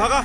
ভাগা।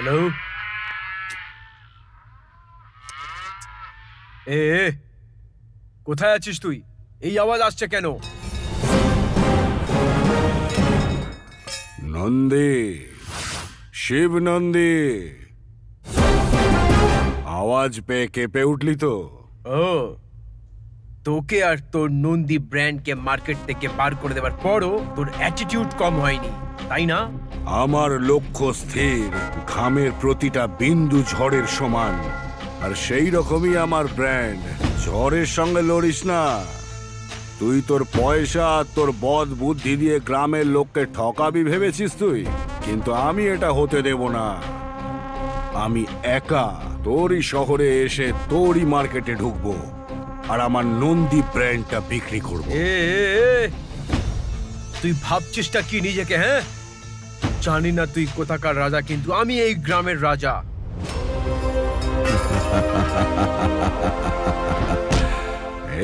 Hello, কোথায় আছিস তুই? এই আওয়াজ আসছে কেন? নন্দী, শিব নন্দী, আওয়াজ পেয়ে কেঁপে উঠলি তো? ও, তোকে আর তোর নন্দী ব্র্যান্ডকে মার্কেট থেকে বার করে দেওয়ার পরও তোর অ্যাটিটিউড কম হয়নি, তাই না? আমার লক্ষ্য স্থির, ঘামের প্রতিটা বিন্দু ঝড়ের সমান, আর সেই রকমই আমার ব্র্যান্ড। ঝড়ের সঙ্গে লড়িস না। তুই তোর পয়সা আর তোর বদ বুদ্ধি দিয়ে গ্রামের লোককে ঠকাবি ভেবেছিস তুই, কিন্তু আমি এটা হতে দেব না। আমি একা তোরই শহরে এসে তোরই মার্কেটে ঢুকবো আর আমার নন্দী ব্র্যান্ডটা বিক্রি করবো। তুই ভাবছিসটা কি নিজেকে? হ্যাঁ, জানি না তুই কোথাকার রাজা, কিন্তু আমি এই গ্রামের রাজা।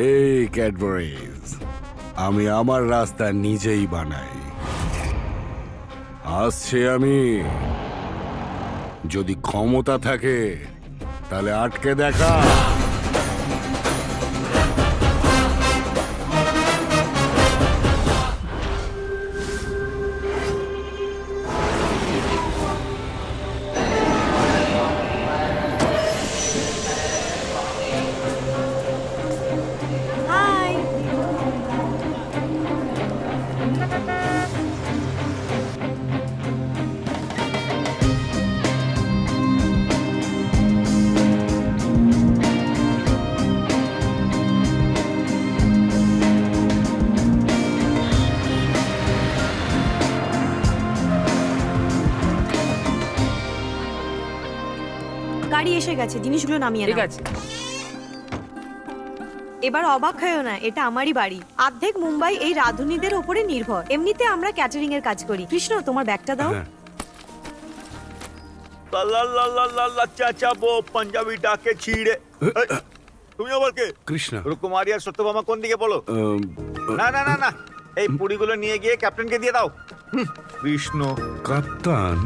এই ক্যাডবেরিজ, আমি আমার রাস্তা নিজেই বানাই। আসছে আমি। যদি ক্ষমতা থাকে তাহলে আটকে দেখা। এসে গেছে, জিনিসগুলো নামিয়ে ঠিক নাও। আছে। এবার অবাক হয়েও না, এটা আমারই বাড়ি। অর্ধেক মুম্বাই এই রাঁধুনিদের উপরে নির্ভর। এমনিতে আমরা ক্যাটারিং এর কাজ করি। কৃষ্ণ, তোমার ব্যাগটা দাও। হ্যাঁ। চাচা বো পাঞ্জাবি ডাকে ছিড়ে। এই, তুমি আবার কে? কৃষ্ণ রুকুমারি আর সত্যভামা কোন দিকে বলো? না না না না, এই পুরিগুলো নিয়ে গিয়ে ক্যাপ্টেনকে দিয়ে দাও। কৃষ্ণ কাপ্তান,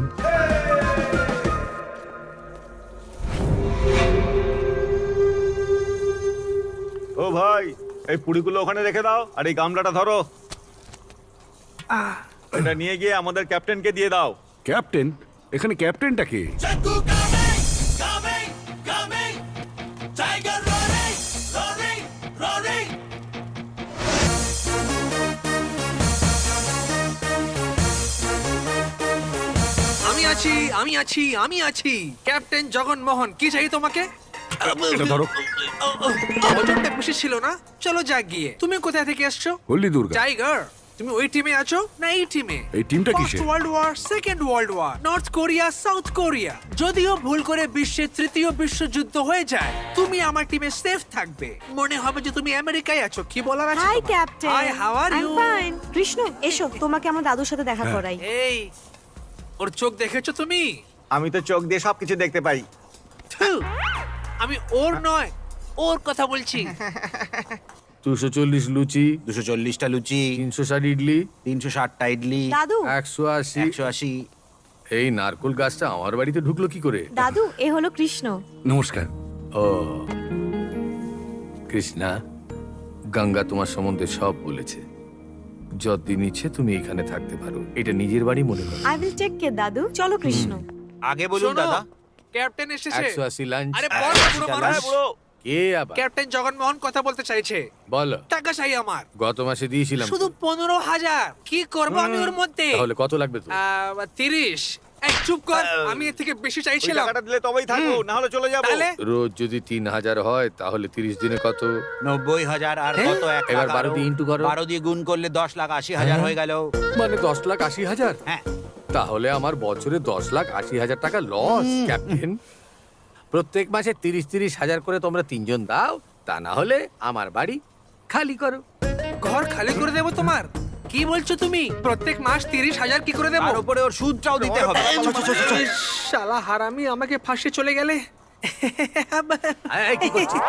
ও ভাই, এই পুরিগুলো ওখানে রেখে দাও আর এই গামলাটা ধরো। এটা নিয়ে গিয়ে আমাদের ক্যাপ্টেনকে দিয়ে দাও। ক্যাপ্টেন? এখানে ক্যাপ্টেনটা কে? আমি আছি ক্যাপ্টেন জগনমোহন। কি চাই তোমাকে? এটা ধরো। ওজনটা বেশি ছিল না, চলো যাক গিয়ে। তুমি কোথা থেকে এসছো? হলদি দুর্গা। টাইগার, তুমি ওই টিমে আছো না এই টিমে? এই টিমটা কিসের? First world war, second world war, North Korea, South Korea. যদিও ভুল করে বিশ্বের তৃতীয় বিশ্বযুদ্ধ হয়ে যায়, তুমি আমার টিমে সেফ থাকবে। মনে হবে যে তুমি আমেরিকায় আছো। কি বলার আছে? Hi captain. Hi, how are I you? Am fine. Krishna, এসো, তোমাকে আমার দাদুর সাথে দেখা করাই। এই, ওর চোখ দেখেছো তুমি? আমি তো চোখ দিয়ে সবকিছু দেখতে পাই। থু, আমি ওর নয়, ওর কথা বলছি। 240 লুচি, 240টা লুচি, 360 ইডলি, 360টা ইডলি, দাদু, 180। 180। এই নারকোল গাছটা আমার বাড়িতে ঢুকলো কি করে? দাদু, এ হলো কৃষ্ণ। নমস্কার। ও কৃষ্ণা, গঙ্গা তোমার সম্বন্ধে সব বলেছে। যতদিন ইচ্ছে তুমি এখানে থাকতে পারো, এটা নিজের বাড়ি মনে করো। আই উইল টেক কেয়ার দাদু। চলো কৃষ্ণ। আগে বলুন শোনো, দাদা। ক্যাপ্টেন এসেছে। 180 লাঞ্চ। আরে বল পুরো মানুষ। কে আবার? ক্যাপ্টেন জগনমোহন কথা বলতে চাইছে। বলো। টাকা চাই আমার, গত মাসে দিয়েছিলাম তো। শুধু 15,000। কি করব আমি ওর মধ্যে? তাহলে কত লাগবে তো? 30। এই চুপ কর, আমি এর থেকে বেশি ওই চাইছিলাম। টাকাটা দিলে তবেই থাকবো, না হলে চলে যাবো। তাহলে রোজ যদি 3000 হয় তাহলে 30 দিনে কত? 90,000 আর কত? 1 এবার লাখ 12 দিয়ে ইন্টু করো। 12 দিয়ে গুণ করলে 10,80,000 হয়ে গেল। মানে 10,80,000? হ্যাঁ। তাহলে আমার বছরে 10,80,000 টাকা লস ক্যাপ্টেন। প্রত্যেক মাসে 30,000 করে তোমরা তিনজন দাও, তা না হলে আমার বাড়ি খালি করো। ঘর খালি করে দেবো তোমার? কি বলছো তুমি? প্রত্যেক মাস 30,000 কি করে দেবো? তার উপরে ওর সুদটাও দিতে হবে। শালা হারামি, আমাকে ফাঁসে চলে গেলে। এই, কি করছিস?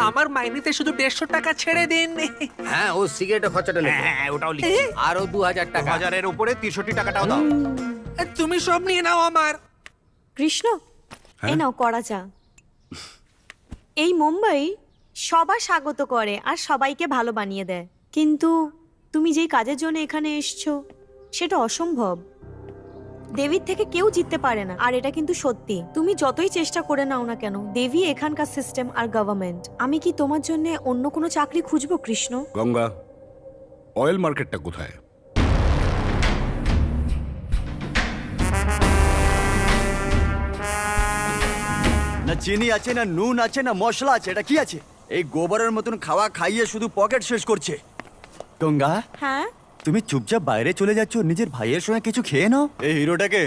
আমার মাইনেতে শুধু 150 টাকা ছেড়ে দিন। হ্যাঁ, ও সিগারেটের খরচাটা লেখো। হ্যাঁ, ওটাও লিখছি। আরো 2,000 টাকা। 1000 এর উপরে 63 টাকাটাও দাও। তুমি সব নিয়ে নাও আমার। কৃষ্ণ, এই নাও কড়া চা। এই মুম্বাই সবার স্বাগত করে আর সবাইকে ভালো বানিয়ে দেয়, কিন্তু তুমি যেই কাজের জন্য এখানে এসছো সেটা অসম্ভব। দেবীর থেকে কেউ জিততে পারে না, আর এটা কিন্তু সত্যি। তুমি যতই চেষ্টা করে নাও না কেন, দেবী এখানকার সিস্টেম আর গভর্নমেন্ট। আমি কি তোমার জন্য অন্য কোনো চাকরি খুঁজবো কৃষ্ণ? গঙ্গা, অয়েল মার্কেটটা কোথায়? না চিনি আছে, না নুন আছে, না মশলা আছে। এটা কি আছে? এই গোবরের মতন খাওয়া খাইয়ে শুধু পকেট শেষ করছে। গঙ্গা, হ্যাঁ তুমি চুপচাপ বাইরে চলে যাচ্ছ, নিজের ভাইয়ের সঙ্গে কিছু খেয়ে নাও। এই হিরোটাকে?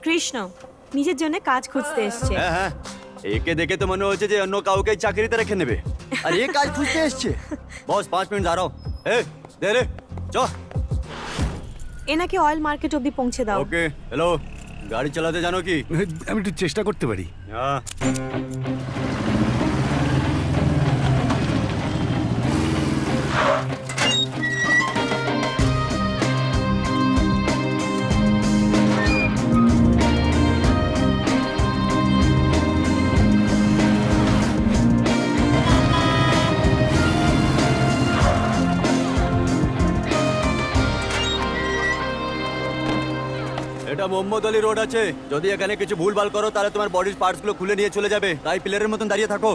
কৃষ্ণ নিজের জন্য কাজ খুঁজতে এসছে। হ্যাঁ হ্যাঁ, একে দেখে তো মনে হচ্ছে যে অন্য কাউকে চাকরিতে রেখে নেবে। আর এ কাজ খুঁজতে এসছে। বস 5 মিনিট দাঁড়াও। এ দে রে, চ। এনাকে অয়েল মার্কেট অব্দি পৌঁছে দাও। ওকে, হ্যালো, গাড়ি চালাতে জানো কি? আমি একটু চেষ্টা করতে পারি। হ্যাঁ। এটা মোহাম্মদ আলী রোড আছে। যদি এখানে কিছু ভুলভাল করো তাহলে তোমার বডির পার্টস গুলো খুলে নিয়ে চলে যাবে। তাই প্লেয়ারের মতন দাঁড়িয়ে থাকো।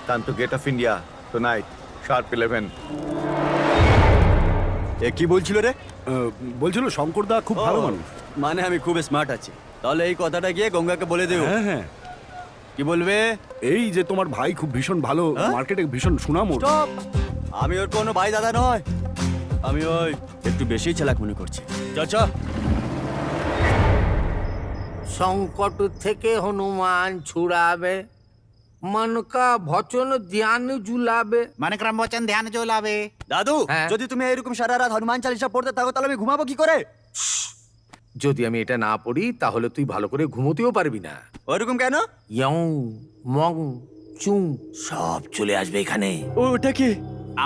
Time to get off India tonight, sharp 11. এ কি বলছিল রে? বলছিল শঙ্করদা খুব ভালো মানুষ। মানে আমি খুব স্মার্ট আছি। তাহলে এই কথাটা গিয়ে গঙ্গাকে বলে দিও। হ্যাঁ হ্যাঁ, কি বলবে? এই যে তোমার ভাই খুব ভীষণ ভালো, হ্যাঁ? মার্কেটে ভীষণ সুনাম ওর। স্টপ! আমি ওর কোনো ভাই দাদা নয়, আমি ওই একটু বেশি চালাক মনে করছি। চাচা সংকট থেকে হনুমান ছুড়াবে, মন কা ভচন ধ্যান জুলাবে। মানে ক্রম বচন ধ্যান চলাবে। দাদু, হ্যাঁ? যদি তুমি এরকম সারা রাত হনুমান চালিসা পড়তে থাকো তাহলে আমি ঘুমাবো কি করে? যদি আমি এটা না পড়ি তাহলে তুই ভালো করে ঘুমোতেও পারবি না। ওরকম কেন? ইয়ং মং চুং সব চলে আসবে এখানে। ওটা কি?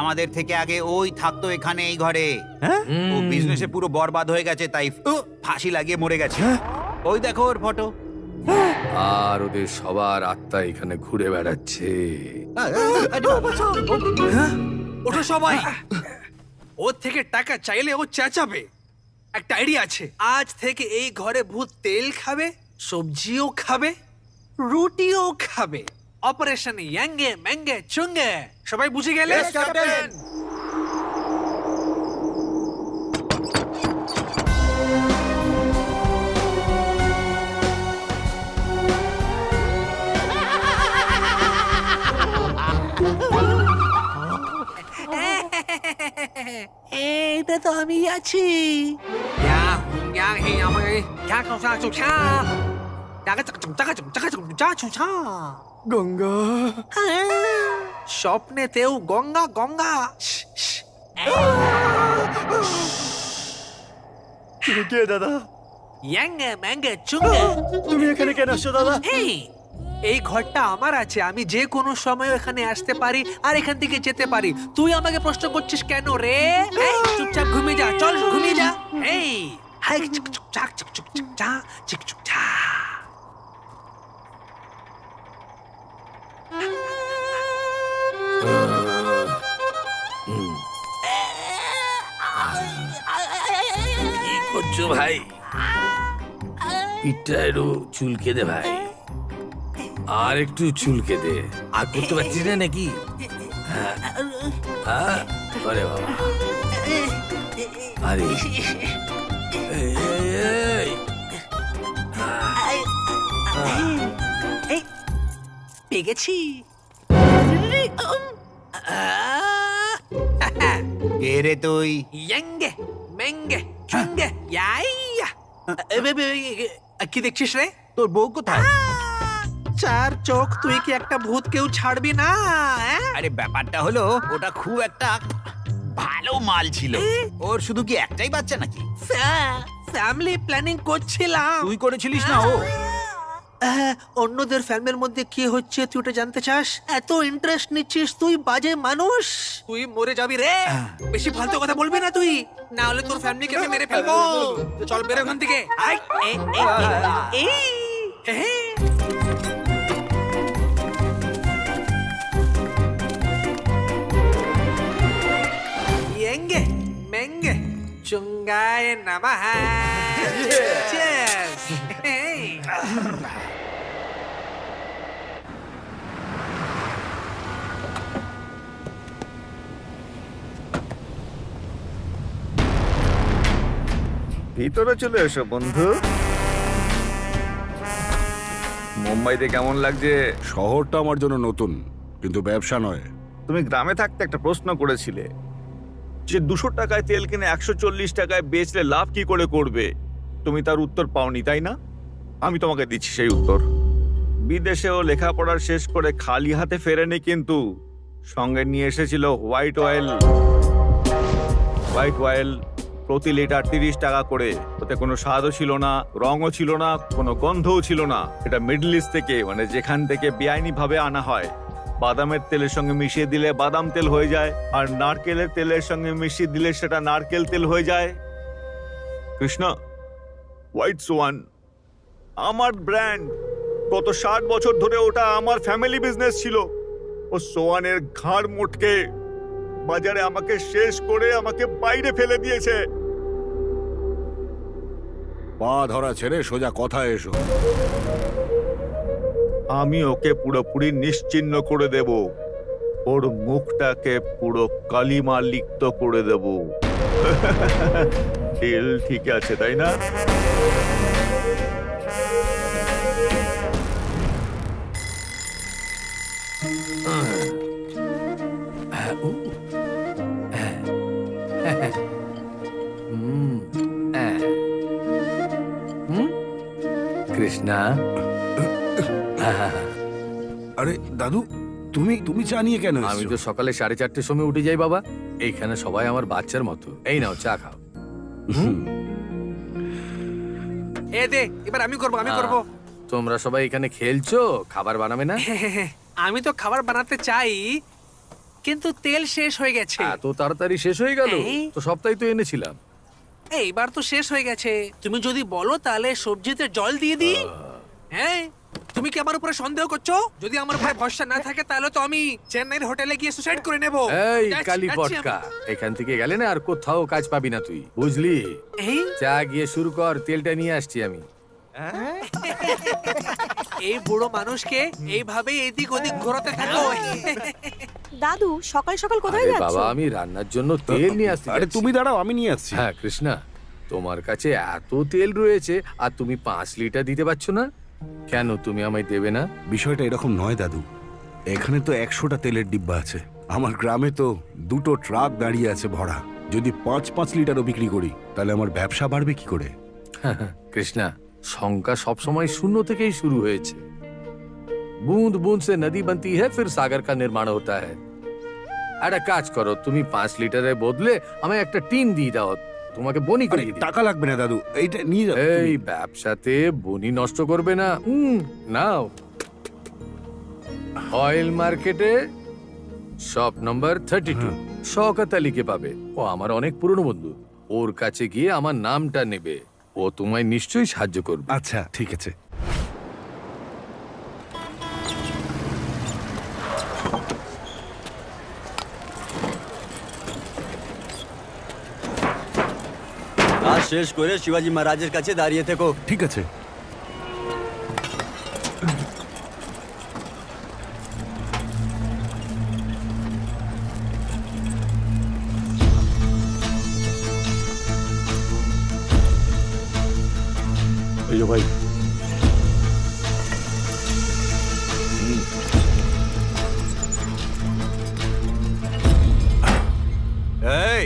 আমাদের থেকে আগে ওই থাকতো এখানে এই ঘরে। হ্যাঁ? ও বিজনেসে পুরো বরবাদ হয়ে গেছে, তাই ফাঁসি লাগিয়ে মরে গেছে। ওই দেখো ওর ফটো। আর ওদের সবার আত্মা এখানে ঘুরে বেড়াচ্ছে। ওঠো সবাই। ওর থেকে টাকা চাইলে ও চেঁচাবে। একটা আইডিয়া আছে, আজ থেকে এই ঘরে ভূত তেল খাবে, সবজিও খাবে, রুটিও খাবে। অপারেশন ইয়াঙ্গে ম্যাঙ্গে চুঙ্গে। সবাই বুঝে গেলে? এইটা তো আমি আছি। গঙ্গা। স্বপ্নেতেও গঙ্গা গঙ্গা। তুমি কে দাদা? ইয়াঙ্গে ম্যাঙ্গে চুঙ্গে। তুমি এখানে কেন আসছো দাদা? হেই, এই ঘরটা আমার আছে, আমি যে কোনো সময় এখানে আসতে পারি আর এখান থেকে যেতে পারি। তুই আমাকে প্রশ্ন করছিস কেন রে? এই, চুপচাপ ঘুমিয়ে যা, চল ঘুমিয়ে যা। এই হাই চুক চুক চাক চুক চুক চুক চা চিক চুক চা। কি করছো ভাই? পিঠটা একটু চুলকে দে ভাই, আর একটু চুলকে দে। আর করতে পারছিস না নাকি? হ্যাঁ, হ্যাঁ, আরে বাবা, আরে এই, এই, এই। পেগেছি। কে রে তুই? ইয়াঙ্গে ম্যাঙ্গে চুঙ্গে ইয়াইয়া। কি দেখছিস রে? তোর বউ কোথায়? চার চোখ, তুই কি একটা ভূত কেউ ছাড়বি না? আরে ব্যাপারটা হলো ওটা খুব একটা ভালো মাল ছিল। ওর শুধু কি একটাই বাচ্চা নাকি? ফ্যামিলি প্ল্যানিং করছিলাম। তুই করেছিলিস না ও? অন্যদের ফ্যামিলির মধ্যে কি হচ্ছে তুই ওটা জানতে চাস? এত ইন্টারেস্ট নিচ্ছিস? তুই বাজে মানুষ, তুই মরে যাবি রে। বেশি ফালতু কথা বলবি না তুই, না হলে তোর ফ্যামিলিকে আমি মেরে ফেলবো। চল বেরো এখান থেকে। আই, येंगे मेंगे चुंगाय नमः। Cheers! ভিতরে চলে এসো বন্ধু। মুম্বাইতে কেমন লাগছে? শহরটা আমার জন্য নতুন, কিন্তু ব্যবসা নয়। তুমি গ্রামে থাকতে একটা প্রশ্ন করেছিলে যে 200 টাকায় তেল কিনে 140 টাকায় বেচলে লাভ কি করে করবে। তুমি তার উত্তর পাওনি, তাই না? আমি তোমাকে দিচ্ছি সেই উত্তর। বিদেশেও লেখাপড়া শেষ করে খালি হাতে ফেরেনি, কিন্তু সঙ্গে নিয়ে এসেছিল হোয়াইট অয়েল। হোয়াইট অয়েল প্রতি লিটার 30 টাকা করে। ওতে কোনো স্বাদও ছিল না, রঙও ছিল না, কোনো গন্ধও ছিল না। এটা মিডল ইস্ট থেকে, মানে যেখান থেকে বেআইনি ভাবে আনা হয়। বাদামের তেলের সঙ্গে মিশিয়ে দিলে বাদাম তেল হয়ে যায়, আর নারকেলের তেলের সঙ্গে মিশিয়ে দিলে সেটা নারকেল তেল হয়ে যায়। কৃষ্ণ, হোয়াইট সোয়ান আমার ব্র্যান্ড। গত 60 বছর ধরে ওটা আমার ফ্যামিলি বিজনেস ছিল। ও সোয়ানের ঘাড় মোটকে বাজারে আমাকে শেষ করে আমাকে বাইরে ফেলে দিয়েছে। পা ধরা ছেড়ে সোজা কথা এসো। আমি ওকে পুরোপুরি নিশ্চিহ্ন করে দেব। ওর মুখটাকে পুরো কালিমা লিপ্ত করে দেব। ডিল ঠিক আছে, তাই না? কৃষ্ণা, আরে দাদু, তুমি তুমি চা নিয়ে কেন আমি এসছো? তো সকালে 4:30টার সময় উঠে যাই বাবা। এইখানে সবাই আমার বাচ্চার মতো। এই নাও চা খাও। এ দে, এবার আমি করব। তোমরা সবাই এখানে খেলছো, খাবার বানাবে না? আমি তো খাবার বানাতে চাই, কিন্তু তেল শেষ হয়ে গেছে। এত তাড়াতাড়ি শেষ হয়ে গেল? এই। তো সপ্তাহে তো এনেছিলাম। এইবার তো শেষ হয়ে গেছে। তুমি যদি বলো তাহলে সবজিতে জল দিয়ে দিই। হ্যাঁ, তুমি কি আমার উপরে সন্দেহ করছো? যদি আমার উপরে ভরসা না থাকে তাহলে তো আমি চেন্নাইয়ের হোটেলে গিয়ে সুসাইড করে নেব। এই যাচ্ছি, কালী যাচ্ছি পটকা, এখান থেকে গেলে না আর কোথাও কাজ পাবি না তুই, বুঝলি? এই চা গিয়ে শুরু কর, তেলটা নিয়ে আসছি আমি। এই বুড়ো মানুষকে এইভাবে এদিক ওদিক ঘোরাতে থাকো। দাদু সকাল সকাল কোথায় আরে যাচ্ছ? বাবা, আমি রান্নার জন্য তেল নিয়ে আসছি। আরে তুমি দাঁড়াও, আমি নিয়ে আসছি। হ্যাঁ কৃষ্ণা, তোমার কাছে এত তেল রয়েছে আর তুমি 5 লিটার দিতে পারছো না কেন? তুমি আমায় দেবে না? বিষয়টা এরকম নয় দাদু, এখানে তো 100টা তেলের ডিব্বা আছে। আমার গ্রামে তো 2টো ট্রাক দাঁড়িয়ে আছে ভরা। যদি 5-5 লিটারও বিক্রি করি তাহলে আমার ব্যবসা বাড়বে কি করে? কৃষ্ণা, সংখ্যা সবসময় শূন্য থেকেই শুরু হয়েছে। বুঁদ বুঁদ সে নদী बनती है फिर सागर का निर्माण होता है। একটা কাজ করো, তুমি 5 লিটারের বদলে আমায় একটা টিন দিয়ে দাও, তোমাকে বনি করে আরে দিই। টাকা লাগবে না দাদু, এইটা নিয়ে যাও এই তুমি। ব্যবসাতে বনি নষ্ট করবে না। নাও, অয়েল মার্কেটে শপ নাম্বার 32 শওকত আলীকে পাবে। ও আমার অনেক পুরনো বন্ধু। ওর কাছে গিয়ে আমার নামটা নেবে, ও তোমায় নিশ্চয়ই সাহায্য করবে। আচ্ছা ঠিক আছে। কাজ শেষ করে শিবাজি মহারাজের কাছে দাঁড়িয়ে থেকো। ঠিক আছে। এই যে ভাই, এই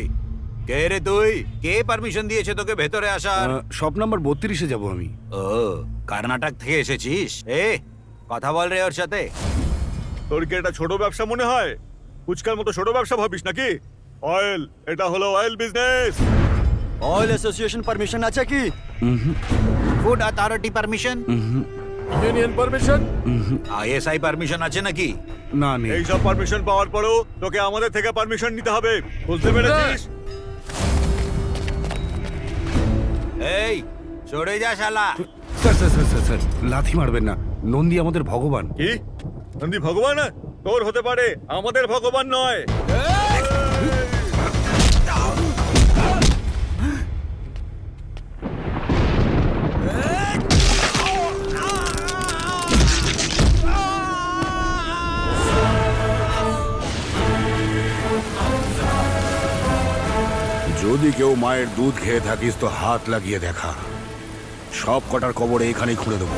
কে রে তুই? কে পারমিশন দিয়েছে তোকে ভেতরে আসার? শপ নাম্বার 32-এ যাবো আমি। ও, কর্ণাটক থেকে এসেছিস? কথা বল রে ওর সাথে। তোর কি এটা ছোট ব্যবসা মনে হয়? ফুচকার মতো ছোট ব্যবসা ভাবিস নাকি? অয়েল, এটা হলো oil business. Oil association permission আছে কি? Food authority permission? Union permission? ISI permission আছে নাকি? না নেই। এইসব পারমিশন পাওয়ার পরেও তোকে আমাদের থেকে পারমিশন নিতে হবে, বুঝতে পেরেছিস? এই সরে যা শালা। Sir sir sir sir sir, লাথি মারবেন না। নন্দী আমাদের ভগবান। কি নন্দী ভগবান? তোর হতে পারে, আমাদের ভগবান নয়। যদি কেউ মায়ের দুধ খেয়ে থাকিস তো হাত লাগিয়ে দেখা। সব কটার কবরে এখানেই খুঁড়ে দেবো।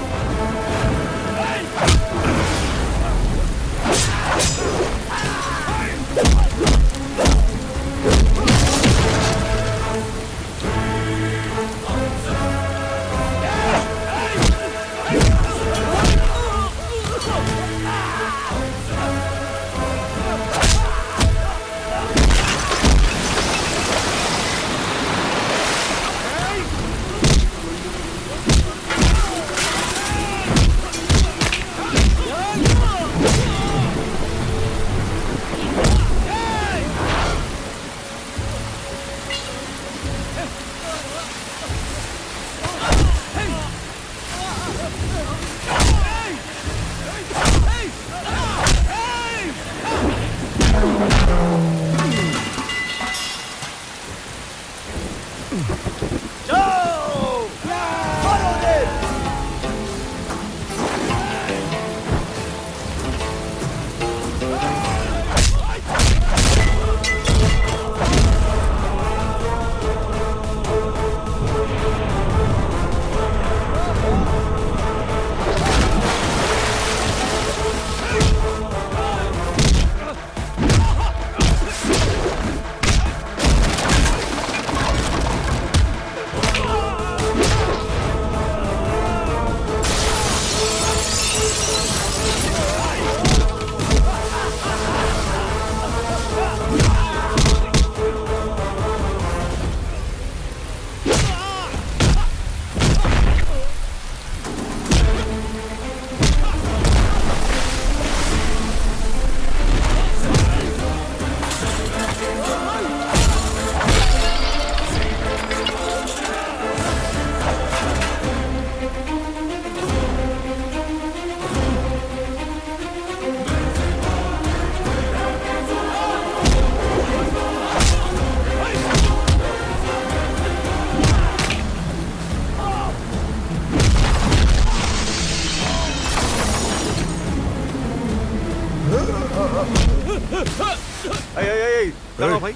এই দাঁড়াও ভাই,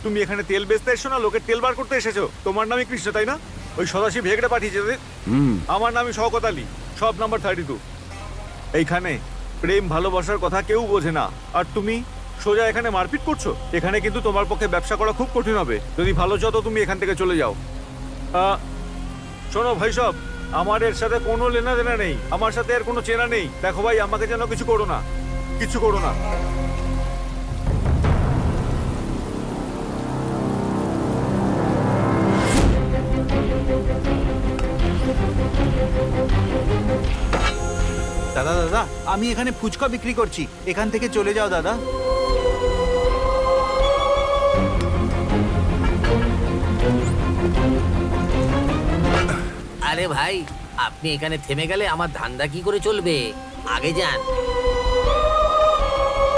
তুমি এখানে তেল বেচতে এসছো না লোকের তেল বার করতে এসেছো? তোমার নামই কৃষ্ণ তাই না? ওই সদাশিব হেগড়ে পাঠিয়েছে তোদের? আমার নামই শওকত আলী, সব নাম্বার 32। এইখানে প্রেম ভালোবাসার কথা কেউ বোঝে না, আর তুমি সোজা এখানে মারপিট করছো। এখানে কিন্তু তোমার পক্ষে ব্যবসা করা খুব কঠিন হবে। যদি ভালো চাও তো তুমি এখান থেকে চলে যাও। শোনো ভাই সব, আমার এর সাথে কোনো লেনা দেনা নেই, আমার সাথে এর কোনো চেনা নেই। দেখো ভাই, আমাকে যেন কিছু করো না, কিছু করো না। দাদা দাদা, আমি এখানে ফুচকা বিক্রি করছি, এখান থেকে চলে যাও দাদা। আরে ভাই, আপনি এখানে থেমে গেলে আমার ধান্দা কি করে চলবে? আগে যান।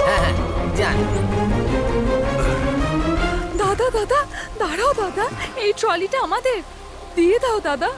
হ্যাঁ হ্যাঁ, যান। দাদা দাদা, দাঁড়াও দাদা, এই ট্রলিটা আমাদের দিয়ে দাও দাদা।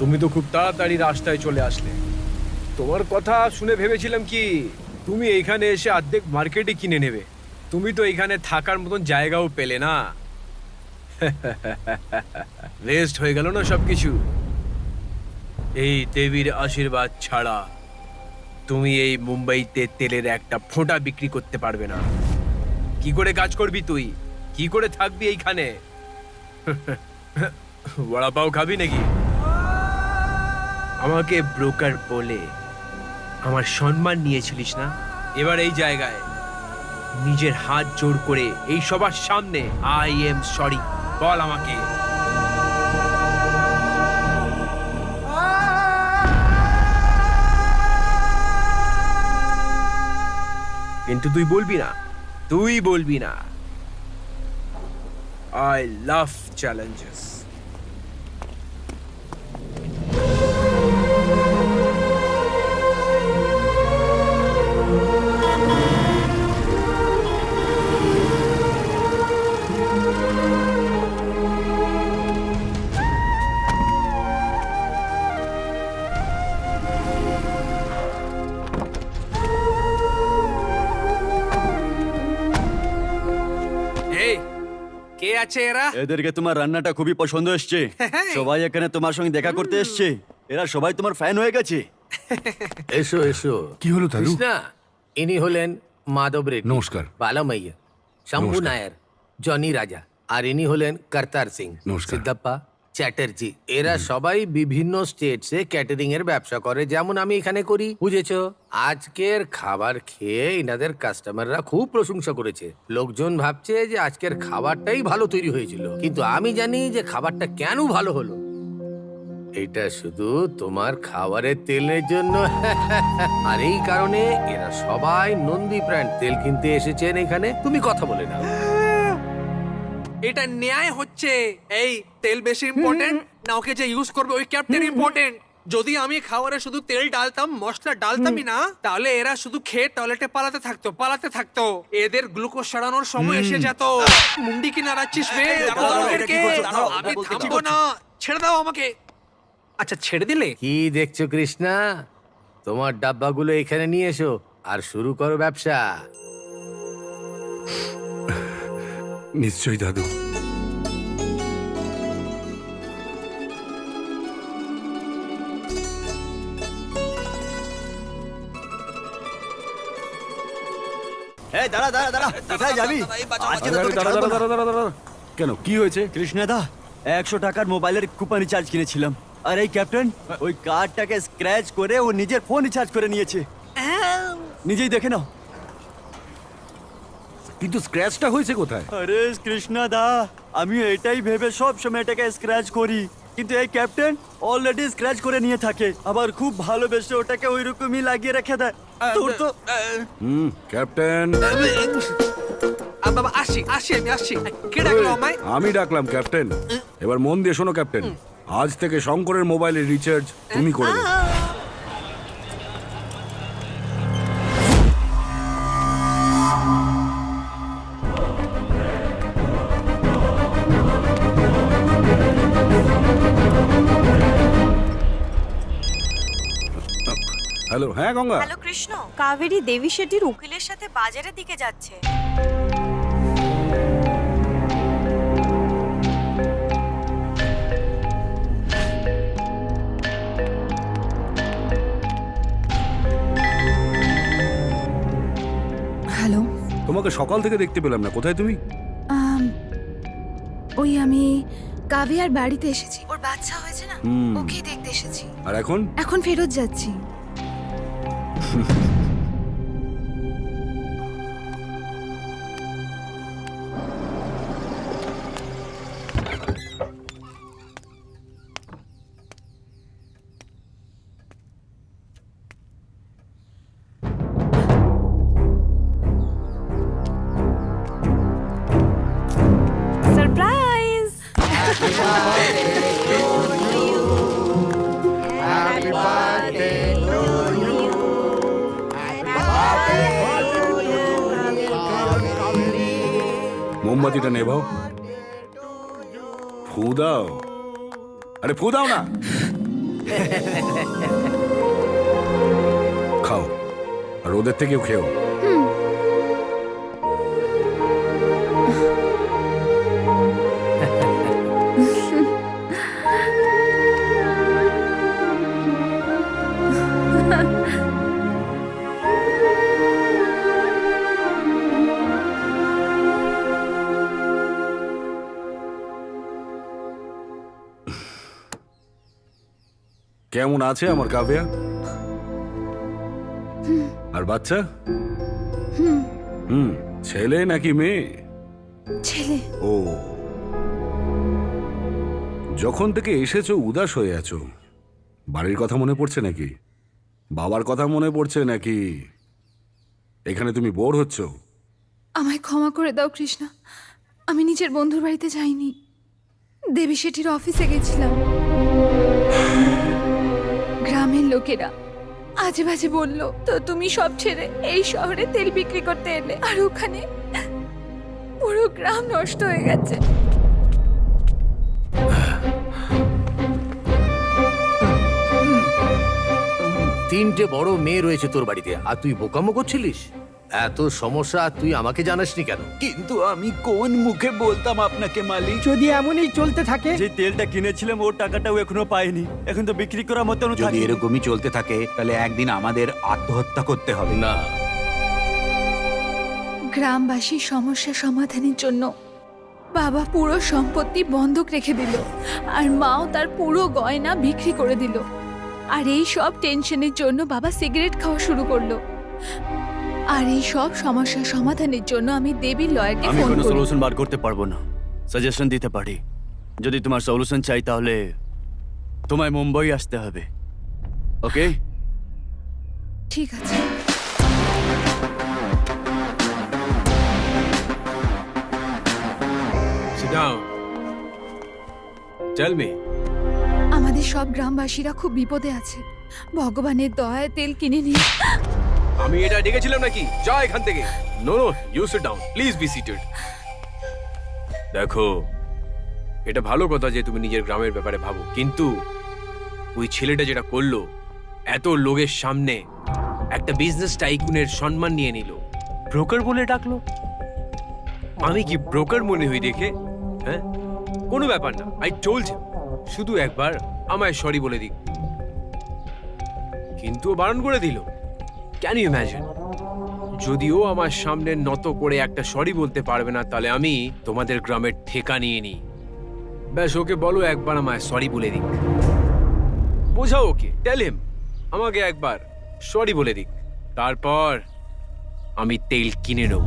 তুমি তো খুব তাড়াতাড়ি রাস্তায় চলে আসলে। তোমার কথা শুনে ভেবেছিলাম কি তুমি এইখানে এসে অর্ধেক মার্কেটে কিনে নেবে। তুমি তো এখানে থাকার মতন জায়গাও পেলে না। ওয়েস্ট হয়ে গেল না সবকিছু। এই দেবীর আশীর্বাদ ছাড়া তুমি এই মুম্বাইতে তেলের একটা ফোঁটা বিক্রি করতে পারবে না। কি করে কাজ করবি তুই? কি করে থাকবি এইখানে? বড়া পাও খাবি নাকি? আমাকে ব্রোকার বলে আমার সম্মান নিয়েছিলিস না? এবার এই জায়গায় নিজের হাত জোড় করে এই সবার সামনে আই এম সরি বল আমাকে। কিন্তু তুই বলবি না, তুই বলবি না। I love challenges. কে আছে এরা? এদেরকে তোমার রান্নাটা খুবই পছন্দ এসছে। সবাই এখানে তোমার সঙ্গে দেখা করতে এসছে। এরা সবাই তোমার ফ্যান হয়ে গেছে। এসো এসো। কি হলো দাদু? কৃষ্ণা, ইনি হলেন মাধব রেড্ডি, নমস্কার। বালামাইয়া, শম্ভু নমস্কার। নায়ার, জনি রাজা, আর ইনি হলেন কর্তার সিং, নমস্কার। সিদ্ধাপ্পা চ্যাটার্জি। এরা সবাই বিভিন্ন স্টেটসে ক্যাটারিং এর ব্যবসা করে, যেমন আমি এখানে করি। বুঝেছো? আজকের খাবার খেয়ে ইনাদের কাস্টমাররা খুব প্রশংসা করেছে। লোকজন ভাবছে যে আজকের খাবারটাই ভালো তৈরি হয়েছিল, কিন্তু আমি জানি যে খাবারটা কেন ভালো হলো। এটা শুধু তোমার খাবারের তেলের জন্য। আর এই কারণে এরা সবাই নন্দী ব্র্যান্ড তেল কিনতে এসেছেন এখানে। তুমি কথা বলে নাও। এটা ন্যায় হচ্ছে? এই তেল বেশি ইম্পর্টেন্ট না ওকে যে ইউজ করবে ওই ক্যাপ্টেন ইম্পর্টেন্ট? যদি আমি খাবারে শুধু তেল ডালতাম, মশলা ডালতামই না, তাহলে এরা শুধু খেয়ে টয়লেটে পালাতে থাকতো। এদের গ্লুকোজ সরানোর সময় এসে যেত। মুন্ডি কি নাড়াচ্ছিস বে? বল ওদেরকে। আমি থামবো না, ছেড়ে দাও আমাকে। আচ্ছা ছেড়ে দিলে? কি দেখছো কৃষ্ণা, তোমার ডাব্বাগুলো এখানে নিয়ে এসো আর শুরু করো ব্যবসা। নিশ্চয়ই দাদু। এই দাঁড়া দাঁড়া দাঁড়া, কোথায় যাবি? আজকে তো তোকে ছাড়বো না। কেন, কি হয়েছে? কৃষ্ণদা, 100 টাকার মোবাইলের কুপন রিচার্জ কিনেছিলাম, আর এই ক্যাপ্টেন ওই কার্ডটাকে স্ক্র্যাচ করে ও নিজের ফোন রিচার্জ করে নিয়েছে। নিজেই দেখে নাও। কিন্তু স্ক্র্যাচটা হয়েছে কোথায়? আরে কৃষ্ণদা, আমি এটাই ভেবে সব সময় এটাকে স্ক্র্যাচ করি, কিন্তু এই ক্যাপ্টেন অলরেডি স্ক্র্যাচ করে নিয়ে থাকে, আবার খুব ভালোবেসে ওটাকে ওইরকমই লাগিয়ে রেখে দেয়। তোর তো ক্যাপ্টেন। বাবা আসছি, আমি আসছি। কে ডাকলো আমায়? আমি ডাকলাম ক্যাপ্টেন। এবার মন দিয়ে শোনো ক্যাপ্টেন, আজ থেকে শঙ্করের মোবাইলের রিচার্জ তুমি করে দেবে। হ্যালো, হ্যাঁ গঙ্গা। হ্যালো কৃষ্ণ, কাবেরী দেবী শেঠির উকিলের সাথে বাজারের দিকে যাচ্ছে। হ্যালো, তোমাকে সকাল থেকে দেখতে পেলাম না, কোথায় তুমি? ওই আমি কাভিয়ার বাড়িতে এসেছি, ওর বাচ্চা হয়েছে না, ওকে দেখতে এসেছি। আর এখন? এখন ফেরত যাচ্ছি। সারপ্রাইজ! মোমবাতিটা নেভাও, ফু দাও। আরে ফু দাও না। খাও, আর ওদের থেকেও খেও। কেমন আছে আমার কাব্যা? আর বাচ্চা? ছেলে নাকি মেয়ে? ছেলে। ও, যখন থেকে এসেছো উদাস হয়ে আছো, বাড়ির কথা মনে পড়ছে নাকি? বাবার কথা মনে পড়ছে নাকি এখানে তুমি বোর হচ্ছ? আমায় ক্ষমা করে দাও কৃষ্ণা, আমি নিজের বন্ধুর বাড়িতে যাইনি, দেবী শেঠির অফিসে গেছিলাম। গ্রামের লোকেরা আজে বাজে বললো, তো তুমি সব ছেড়ে এই শহরে তেল বিক্রি করতে এলে, আর ওখানে পুরো গ্রাম নষ্ট হয়ে গেছে। তিনটে বড় মেয়ে রয়েছে তোর বাড়িতে, আর তুই বোকামো করছিলিস? এত সমস্যা তুই আমাকে জানাসনি কেন? কিন্তু আমি কোন মুখে বলতাম আপনাকে মালিক? যদি এমনই চলতে থাকে, যে তেলটা কিনেছিলাম ওর টাকাটাও এখনো পাইনি, এখন তো বিক্রি করার মতো যদি এরকমই চলতে থাকে তাহলে একদিন আমাদের আত্মহত্যা করতে হবে। না, গ্রামবাসীর সমস্যা সমাধানের জন্য বাবা পুরো সম্পত্তি বন্ধক রেখে দিল, আর মাও তার পুরো গয়না বিক্রি করে দিল। আর এই সব টেনশনের জন্য বাবা সিগারেট খাওয়া শুরু করলো। আর এই সব সমস্যা সমাধানের জন্য আমি দেবীর লয়ারকে আমি ফোন কোনো করি। সলিউশন বার করতে পারবো না, সাজেশন দিতে পারি। যদি তোমার সলিউশন চাই তাহলে তোমায় মুম্বাই আসতে হবে, ওকে? ঠিক আছে। Sit down. Tell me. আমাদের সব গ্রামবাসীরা খুব বিপদে আছে। ভগবানের দয়ায় তেল কিনে নিয়ে আমি এটা ডেকেছিলাম নাকি? যা এখান থেকে। No no, you sit down, please be seated. দেখো, এটা ভালো কথা যে তুমি নিজের গ্রামের ব্যাপারে ভাবো, কিন্তু ওই ছেলেটা যেটা করলো, এত লোকের সামনে একটা বিজনেস টাইকুনের সম্মান নিয়ে নিল, ব্রোকার বলে ডাকলো। আমি কি ব্রোকার মনে হই দেখে? হ্যাঁ, কোনো ব্যাপার না, আই টোল্ড হিম শুধু একবার আমায় সরি বলে দিক, কিন্তু ও বারণ করে দিল। Can you imagine? যদিও আমার সামনে নত করে একটা সরি বলতে পারবে না, তাহলে আমি তোমাদের গ্রামের ঠেকা নিয়ে নিই। ব্যাস, ওকে বলো একবার আমায় সরি বলে দিক। বোঝাও ওকে, টেল হিম আমাকে একবার সরি বলে দিক, তারপর আমি তেল কিনে নেব।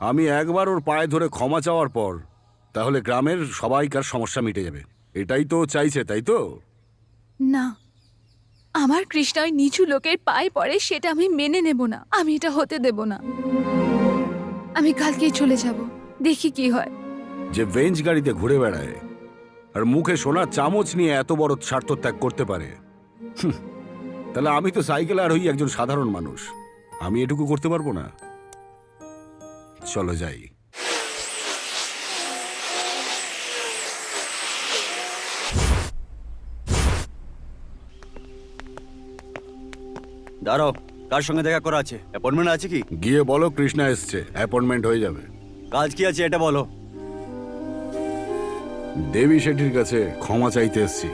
আমি একবার ওর পায়ে ধরে ক্ষমা চাওয়ার পর তাহলে গ্রামের সবাইকার সমস্যা মিটে যাবে, এটাই তো চাইছে, তাই তো? না, আমার কৃষ্ণা ওই নিচু লোকের পায়ে পড়ে সেটা আমি মেনে নেব না। আমি এটা হতে দেব না। আমি কালকেই চলে যাব, দেখি কি হয়। যে বেঞ্চ গাড়িতে ঘুরে বেড়ায় আর মুখে সোনার চামচ নিয়ে এত বড় স্বার্থ ত্যাগ করতে পারে, তাহলে আমি তো সাইকেল আর হই একজন সাধারণ মানুষ, আমি এটুকু করতে পারবো না? চলো যাই। দাঁড়াও, কার সঙ্গে দেখা করা আছে? অ্যাপয়েন্টমেন্ট আছে কি? গিয়ে বলো কৃষ্ণা এসছে, অ্যাপয়েন্টমেন্ট হয়ে যাবে। কাজ কি আছে এটা বলো। দেবী শেঠির কাছে ক্ষমা চাইতে এসছি।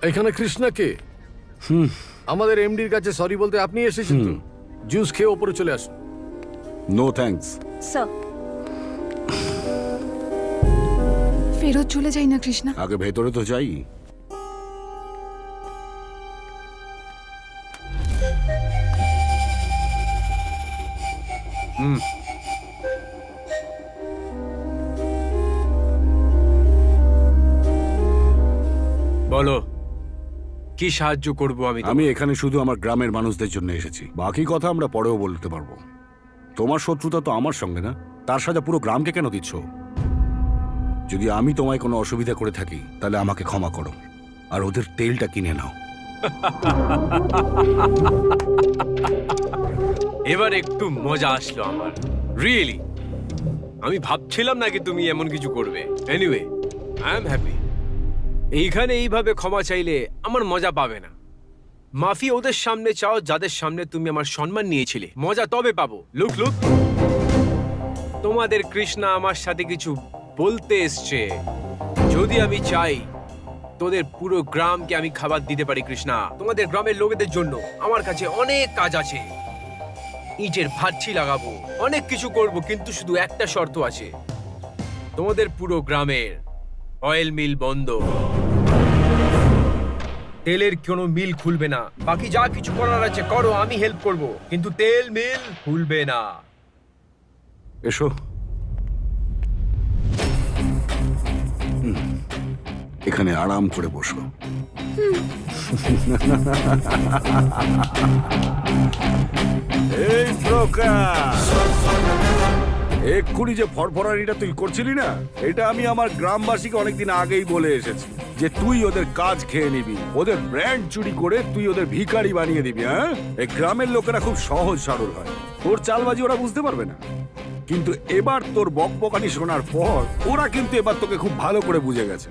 এখানে কৃষ্ণাকে আমাদের এমডির কাছে সরি বলতে আপনি এসেছেন তো? জুস খেয়ে ওপরে চলে আসুন। No thanks. স্যার, ফেরত চলে যাই না কৃষ্ণা? আগে ভেতরে তো যাই। বলো, কি সাহায্য করব আমি? আমি এখানে শুধু আমার গ্রামের মানুষদের জন্য এসেছি, বাকি কথা আমরা পরেও বলতে পারবো। তোমার শত্রুতা তো আমার সঙ্গে না, তার সাজা পুরো গ্রামকে কেন দিচ্ছ? যদি আমি তোমায় কোনো অসুবিধা করে থাকি তাহলে আমাকে ক্ষমা করো, আর ওদের তেলটা কিনে নাও। এবার একটু মজা আসলো আমার, রিয়েলি। আমি ভাবছিলাম নাকি তুমি এমন কিছু করবে। Anyway, I am happy. এইখানে এইভাবে ক্ষমা চাইলে আমার মজা পাবে না। মাফি ওদের সামনে চাও যাদের সামনে তুমি আমার সম্মান নিয়েছিলে, মজা তবে পাবো। লুক লুক, তোমাদের কৃষ্ণা আমার সাথে কিছু বলতে এসছে। যদি আমি চাই তোদের পুরো গ্রামকে আমি খাবার দিতে পারি কৃষ্ণা, তোমাদের গ্রামের লোকেদের জন্য আমার কাছে অনেক কাজ আছে। ইটের ভাটছি লাগাবো, অনেক কিছু করব, কিন্তু শুধু একটা শর্ত আছে। তোমাদের পুরো গ্রামের অয়েল মিল বন্ধ, তেলের কোনো মিল খুলবে না। বাকি যা কিছু করার আছে করো, আমি হেল্প করব, কিন্তু তেল মিল খুলবে না। এসো। এখানে আরাম করে বসো। এই ব্রোকার, এক্ষুনি যে ফরফরানিটা তুই করছিলি না, এটা আমি আমার গ্রামবাসীকে অনেকদিন আগেই বলে এসেছি যে তুই ওদের কাজ খেয়ে নিবি, ওদের ব্র্যান্ড চুরি করে তুই ওদের ভিখারি বানিয়ে দিবি। হ্যাঁ, এই গ্রামের লোকেরা খুব সহজ সরল হয়, তোর চালবাজি ওরা বুঝতে পারবে না। কিন্তু এবার তোর বকবকানি শোনার পর ওরা কিন্তু এবার তোকে খুব ভালো করে বুঝে গেছে।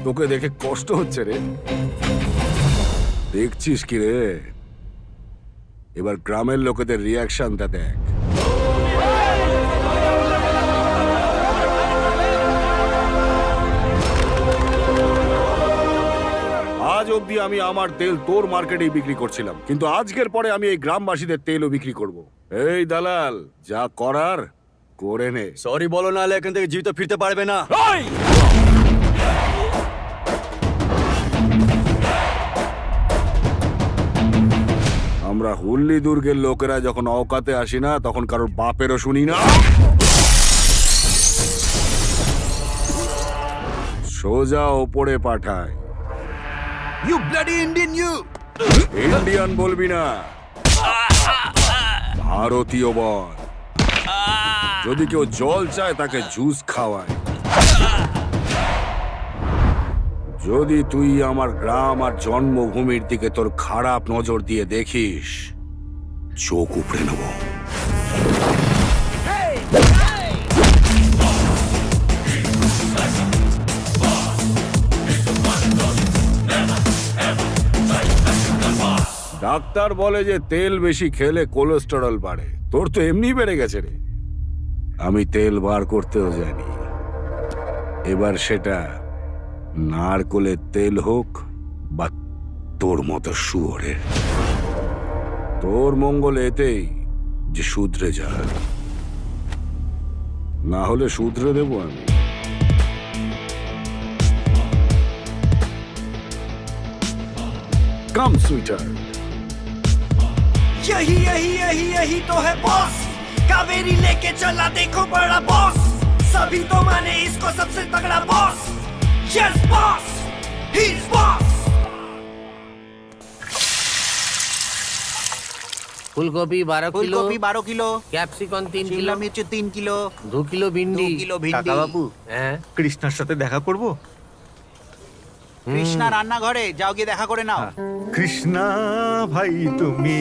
তোকে দেখে কষ্ট হচ্ছে রে, দেখছিস কি রে? এবার গ্রামের লোকেদের রিয়াকশনটা দেখ। আজ অব্দি আমি আমার তেল তোর মার্কেটেই বিক্রি করছিলাম, কিন্তু আজকের পরে আমি এই গ্রামবাসীদের তেলও বিক্রি করব। এই দালাল, যা করার করে নে। সরি বলো, না হলে এখান থেকে জীবিত ফিরতে পারবে না। আমরা হুল্লি দুর্গের লোকেরা যখন অকাতে আসি না, তখন কারোর বাপেরও শুনি না, সোজা ওপরে পাঠায়। You bloody Indian you! Indian বলবি না, ভারতীয় বল। যদি কেউ জল চায় তাকে জুস খাওয়ায়। যদি তুই আমার গ্রাম আর জন্মভূমির দিকে তোর খারাপ নজর দিয়ে দেখিস, চোখ উপড়ে নেব। ডাক্তার বলে যে তেল বেশি খেলে কোলেস্টেরল বাড়ে। তোর তো এমনি বেড়ে গেছে রে। আমি তেল বার করতেও জানি। এবার সেটা নারকোলের তেল হোক বা তোর মতো শুয়োরের। তোর মঙ্গল এতেই যে শুধরে যা, না হলে শুধরে দেবো আমি। কাম সুইটার। यही यही यही यही तो है बॉस, कावेरी लेके चला देखो बड़ा बॉस। सभी तो माने इसको सबसे तगड़ा boss. Yes boss, he is boss. ফুলকপি 12 কিলো, ফুলকপি 12 কিলো, ক্যাপসিকাম 3 কিলো, শিমলা মির্চ 3 কিলো, 2 কিলো ভিন্ডি। 2 কিলো ভিন্ডি। কাকা বাবু, হ্যাঁ, কৃষ্ণার সাথে দেখা করব? কৃষ্ণা রান্নাঘরে যাও, গিয়ে দেখা করে নাও। কৃষ্ণা ভাই তুমি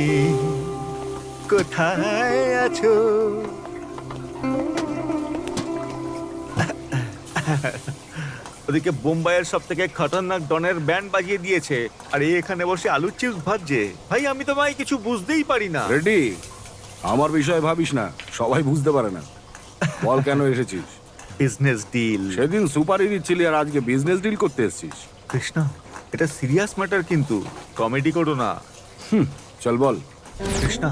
কোথায় আছো? ওদিকে বোম্বাইয়ের সব থেকে খতরনাক ডনের ব্যান্ড বাজিয়ে দিয়েছে, আর এই এখানে বসে আলুর চিপস ভাজছে। ভাই আমি তো ভাই কিছু বুঝতেই পারি না। রেডি, আমার বিষয়ে ভাবিস না, সবাই বুঝতে পারে না। বল কেন এসেছিস? Business deal. সেদিন সুপারি দিচ্ছিলি আর আজকে বিজনেস ডিল করতে এসেছিস? কৃষ্ণা, এটা সিরিয়াস ম্যাটার, কিন্তু কমেডি করো না। চল বল। কৃষ্ণা,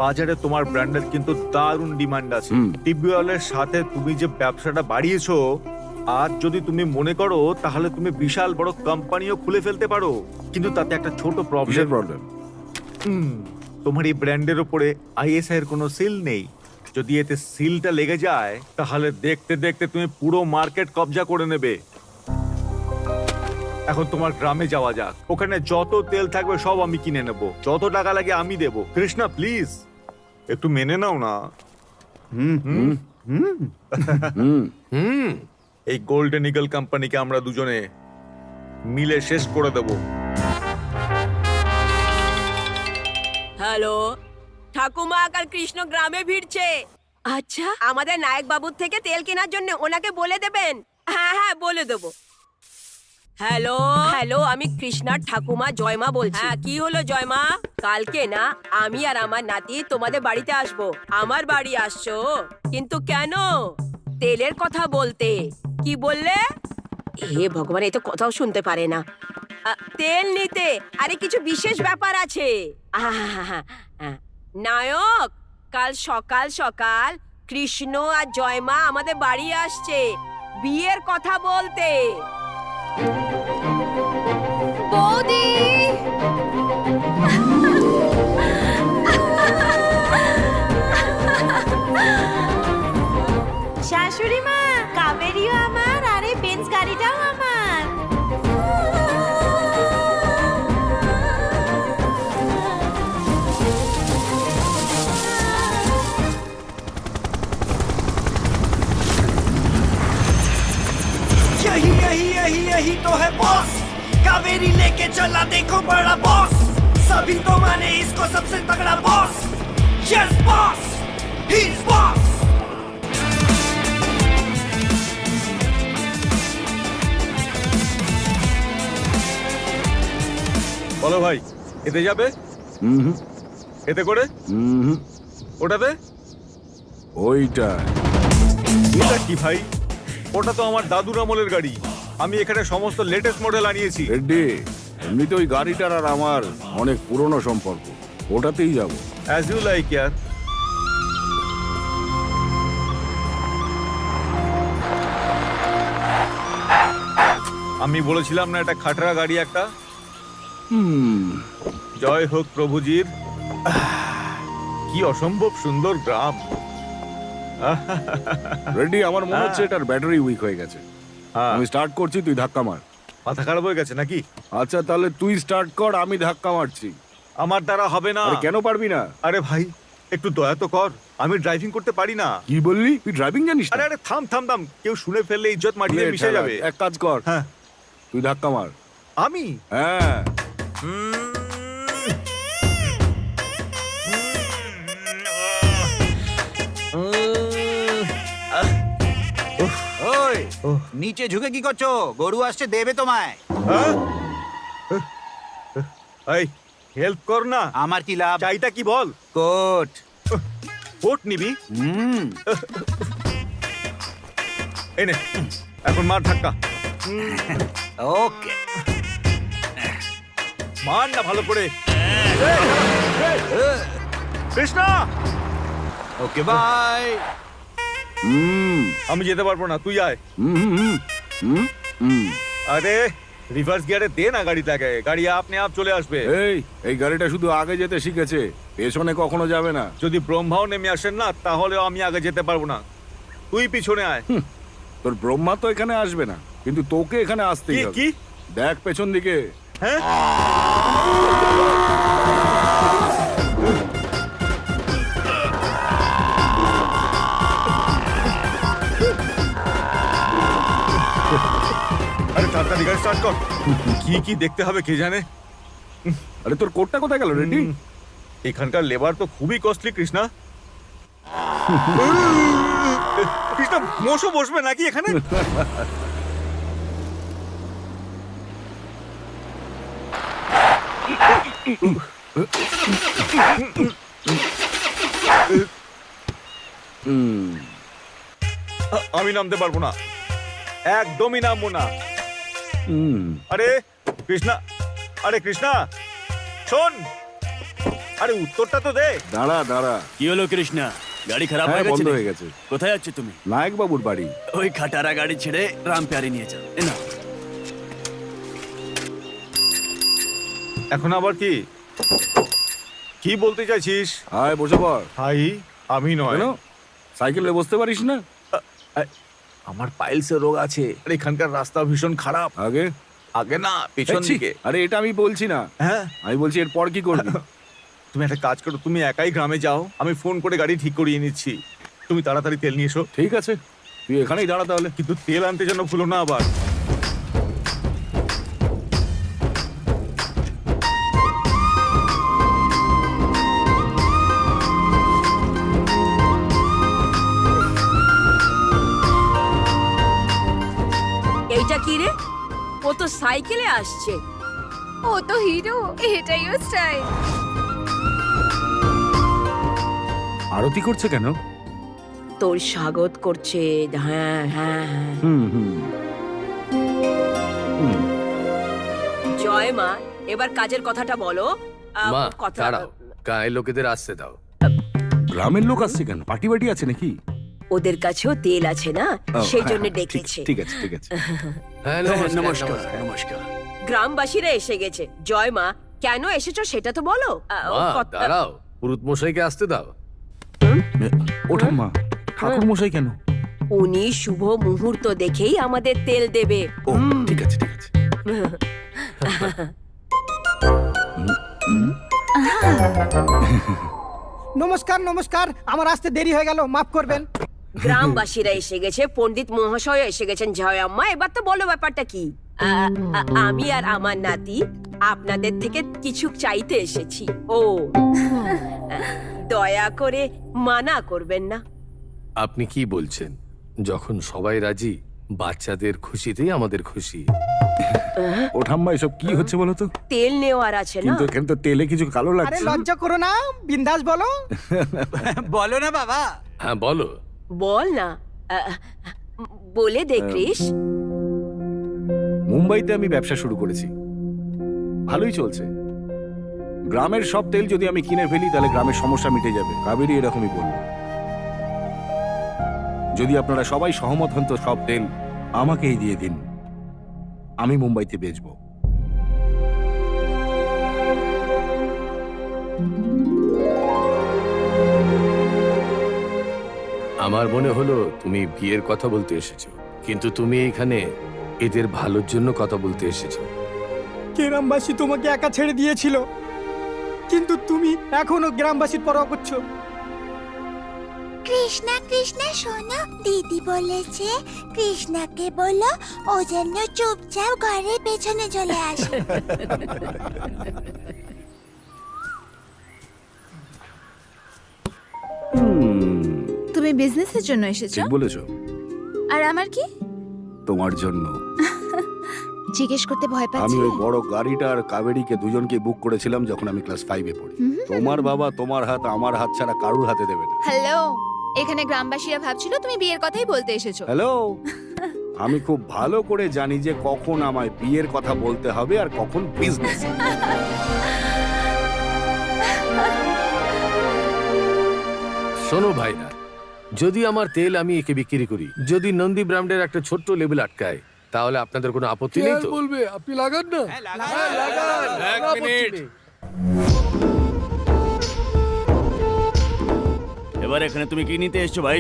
বাজারে তোমার ব্র্যান্ডের কিন্তু দারুণ ডিমান্ড আছে। টিবিওয়ালের সাথে তুমি যে ব্যবসাটা বাড়িয়েছো, আর যদি তুমি মনে করো তাহলে তুমি বিশাল বড় কোম্পানিও খুলে ফেলতে পারো। কিন্তু তাতে একটা ছোট প্রবলেম। তোমার এই ব্র্যান্ডের উপরে আইএসআই এর কোনো সিল নেই। যদি এতে সিলটা লেগে যায় তাহলে দেখতে দেখতে তুমি পুরো মার্কেট কবজা করে নেবে। এখন তোমার গ্রামে যাওয়া যাক, ওখানে যত তেল থাকবে সব আমি কিনে নেব, যত টাকা লাগে আমি দেব। কৃষ্ণা প্লিজ একটু মেনে নাও না। এই গোল্ডেন ইগল কোম্পানিকে আমরা দুজনে মিলে শেষ করে দেব। হ্যালো, ঠাকুমা কাল কৃষ্ণ গ্রামে ভিড়ছে। আচ্ছা, আমাদের নায়ক বাবুর থেকে তেল কেনার জন্য ওনাকে বলে দেবেন। হ্যাঁ হ্যাঁ, বলে দেবো। হ্যালো হ্যালো, আমি কৃষ্ণার ঠাকুমা জয়মা বলছি। হ্যাঁ, কি হলো জয়মা? কালকে না আমি আর আমার নাতি তোমাদের বাড়িতে আসবো। আমার বাড়ি আসছো? কিন্তু কেন? তেলের কথা বলতে। কি বললে? হে ভগবান, এ তো কথাও শুনতে পারে না। তেল নিতে। আরে কিছু বিশেষ ব্যাপার আছে। নায়ক, কাল সকাল সকাল কৃষ্ণ আর জয়মা আমাদের বাড়ি আসছে বিয়ের কথা বলতে। বৌদি, শাশুড়ি মা, কাবেরিও আমার, আর এই বেঞ্চ গাড়িটাও আমার। यही यही यही यही तो है बॉस, कावेरी लेके चला देखो बड़ा बॉस। सभी तो माने इसको सबसे तगड़ा boss. Yes boss, he is boss. বলো ভাই, এতে যাবে? এতে করে? ওটাতে? ওইটা। এটা কি ভাই? ওটা তো আমার দাদুর আমলের গাড়ি। আমি এখানে সমস্ত লেটেস্ট মডেল আনিয়েছি। রেডি, এমনিতে ওই গাড়িটার আর আমার অনেক পুরনো সম্পর্ক, ওটাতেই যাব। অ্যাজ ইউ লাইক ইয়ার। আমি বলেছিলাম না এটা খাটরা গাড়ি একটা। জয় হোক প্রভুজির। কি অসম্ভব সুন্দর গ্রাম। রেডি, আমার মনে হচ্ছে এটার ব্যাটারি উইক হয়ে গেছে। আমি স্টার্ট করছি, তুই ধাক্কা মার। মাথা খারাপ হয়ে গেছে নাকি? আচ্ছা তাহলে তুই স্টার্ট কর, আমি ধাক্কা মারছি। আমার দ্বারা হবে না। আরে কেন পারবি না? আরে ভাই একটু দয়া তো কর, আমি ড্রাইভিং করতে পারি না। কি বললি? তুই ড্রাইভিং জানিস আরে না? আরে থাম থাম থাম, কেউ শুনে ফেললে ইজ্জত মাটিতে মিশে যাবে। এক কাজ কর, হ্যাঁ তুই ধাক্কা মার। আমি? হ্যাঁ ওই নিচে ঝুঁকে কি করছো? গরু আসছে, দেবে তোমায়। হ্যাঁ? এই হেল্প কর না। আমার কি লাভ? চাইটা কি বল? কোট। কোট নিবি? এই নে, এখন মার ধাক্কা। ওকে, মার না ভালো করে। Krishna, okay bye. আমি যেতে পারবো না, তুই আয়। হুম। আরে রিভার্স গিয়ারে দে না গাড়িটাকে, গাড়ি আপনি আপ চলে আসবে। এই গাড়িটা শুধু আগে যেতে শিখেছে, পেছনে কখনো যাবে না। যদি ব্রহ্মাও নেমে আসেন না, তাহলেও আমি আগে যেতে পারবো না। তুই পিছনে আয়। তোর ব্রহ্মা তো এখানে আসবে না, কিন্তু তোকে এখানে আসতেই হবে। কি? দেখ পেছন দিকে। হ্যাঁ? আরে তাড়াতাড়ি গাড়ি স্টার্ট কর। কি কি দেখতে হবে কে জানে। আরে তোর কোটটা কোথায় গেল রেডি? এখানকার লেবার তো খুবই কস্টলি কৃষ্ণা। কৃষ্ণা মোষও বসবে নাকি এখানে? আমি নামতে পারবো না, একদমই নামবো না। আরে কৃষ্ণা, আরে কৃষ্ণা শোন, আরে উত্তরটা তো দে। দাঁড়া। কি হলো কৃষ্ণা? গাড়ি খারাপ হ্যাঁ, হয়ে গেছে? বন্ধ হয়ে গেছে। কোথায় যাচ্ছ তুমি? নায়ক বাবুর বাড়ি। ওই খাটারা গাড়ি ছেড়ে রামপ্যারি নিয়ে যাও। এ নাও। এখন আবার কি কি বলতে চাইছিস? আয় বসে পড়। ভাই আমি নয়। কেন? সাইকেলে বসতে পারিস না? আমার পাইলসের রোগ আছে। আর এখানকার রাস্তা ভীষণ খারাপ। আগে আগে না, পেছন দেখছি। দিকে। আরে এটা আমি বলছি না, হ্যাঁ আমি বলছি এরপর কি করবি। তুমি একটা কাজ করো, তুমি একাই গ্রামে যাও, আমি ফোন করে গাড়ি ঠিক করিয়ে নিচ্ছি। তুমি তাড়াতাড়ি তেল নিয়ে এসো। ঠিক আছে, তুই এখানেই দাঁড়া তাহলে। কিন্তু তেল আনতে যেন ভুলো না আবার। এইটা কি রে? ও তো সাইকেলে আসছে। ও তো হিরো, এটাই ও স্টাইল। আরতি করছে কেন? তোর স্বাগত করছে। হ্যাঁ হ্যাঁ হ্যাঁ। জয় মা, এবার কাজের কথাটা বলো। মা দাঁড়াও, গায়ে লোকেদের আসতে দাও। গ্রামের লোক আসছে কেন? পার্টি বাটি আছে নাকি? ওদের কাছেও তেল আছে না, সেই জন্য ডেকেছে। ঠিক আছে। হ্যাঁ নমস্কার। গ্রামবাসীরা এসে গেছে। জয় মা, কেন এসেছো সেটা তো বলো। মা দাঁড়াও, পুরুত মশাইকে আসতে দাও। ওঠা মা, ঠাকুর মশাই কেন? উনি শুভ মুহূর্ত দেখেই আমাদের তেল দেবে। ও ঠিক আছে। নমস্কার, আমার আসতে দেরি হয়ে গেল, মাফ করবেন। গ্রামবাসীরা এসে গেছে, পণ্ডিত মহাশয় এসে গেছেন। জয় আম্মা, এবার তো বলো ব্যাপারটা কি। আমি আর আমার নাতি আপনাদের থেকে কিছু চাইতে এসেছি। ও দয়া করে মানা করবেন না। আপনি কি বলছেন? যখন সবাই রাজি, বাচ্চাদের খুশিতেই আমাদের খুশি। ও ঠাম্মা, এসব কি হচ্ছে বলো তো? তেল নেওয়ার আছে না? কিন্তু এখানে তো তেলে কিছু কালো আরে লাগছে। লজ্জা করো না, বিন্দাস বলো। বলো না বাবা। হ্যাঁ বলো। বল না, বলে দে কৃষ। মুম্বাইতে আমি ব্যবসা শুরু করেছি, ভালোই চলছে। গ্রামের সব তেল যদি আমি কিনে ফেলি তাহলে গ্রামের সমস্যা মিটে যাবে। কাবেরী এরকমই বলল। যদি আপনারা সবাই সহমত হন তো সব তেল আমাকেই দিয়ে দিন, আমি মুম্বাইতে বেচবো। আমার মনে হলো তুমি বিয়ের কথা বলতে এসেছো, কিন্তু তুমি এখানে এদের ভালোর জন্য কথা বলতে এসেছো। গ্রামবাসী তোমাকে একা ছেড়ে দিয়েছিল, কিন্তু তুমি এখনো গ্রামবাসীর পরোয়া করছো। কৃষ্ণা কৃষ্ণা শোনো, দিদি বলেছে কৃষ্ণাকে বলো ও যেন চুপচাপ ঘরের পেছনে চলে আসে। তুমি বিজনেসের জন্য এসেছো? ঠিক বলেছো। আর আমার কি? তোমার জন্য। জিজ্ঞেস করতে ভয় আমি পাচ্ছি। ওই বড় গাড়িটা আর কাবেরীকে দুজনকে বুক করেছিলাম যখন আমি ক্লাস 5-এ পড়ি। তোমার বাবা তোমার হাত আমার হাত ছাড়া কারুর হাতে দেবে না। হ্যালো, এখানে গ্রামবাসীরা ভাবছিল তুমি বিয়ের কথাই বলতে এসেছো। হ্যালো, আমি খুব ভালো করে জানি যে কখন আমায় বিয়ের কথা বলতে হবে আর কখন বিজনেস। শোনো ভাইরা, যদি আমার তেল আমি একে বিক্রি করি, যদি নন্দী ব্র্যান্ডের একটা ছোট্ট লেবেল আটকায়, তাহলে আপনাদের কোনো আপত্তি নেই তো? বলবে আপনি লাগান না। এক মিনিট। এবার এখানে তুমি কি নিতে এসছো ভাই?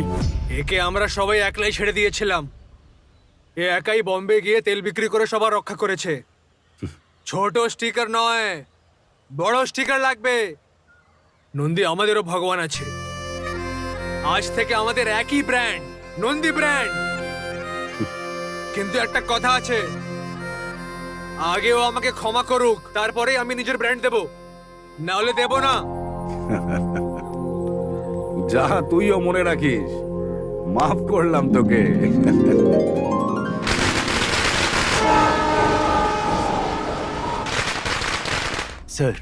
একে আমরা সবাই একলাই ছেড়ে দিয়েছিলাম। এ একাই বম্বে গিয়ে তেল বিক্রি করে সবার রক্ষা করেছে। ছোট স্টিকার নয়, বড় স্টিকার লাগবে। নন্দী আমাদেরও ভগবান আছে। আজ থেকে আমাদের একই ব্র্যান্ড, নন্দী ব্র্যান্ড। কিন্তু একটা কথা আছে, আগেও আমাকে ক্ষমা করুক, তারপরে আমি নিজের ব্র্যান্ড দেব, না হলে দেব না। যা, তুইও মনে রাখিস, মাফ করলাম তোকে। স্যার,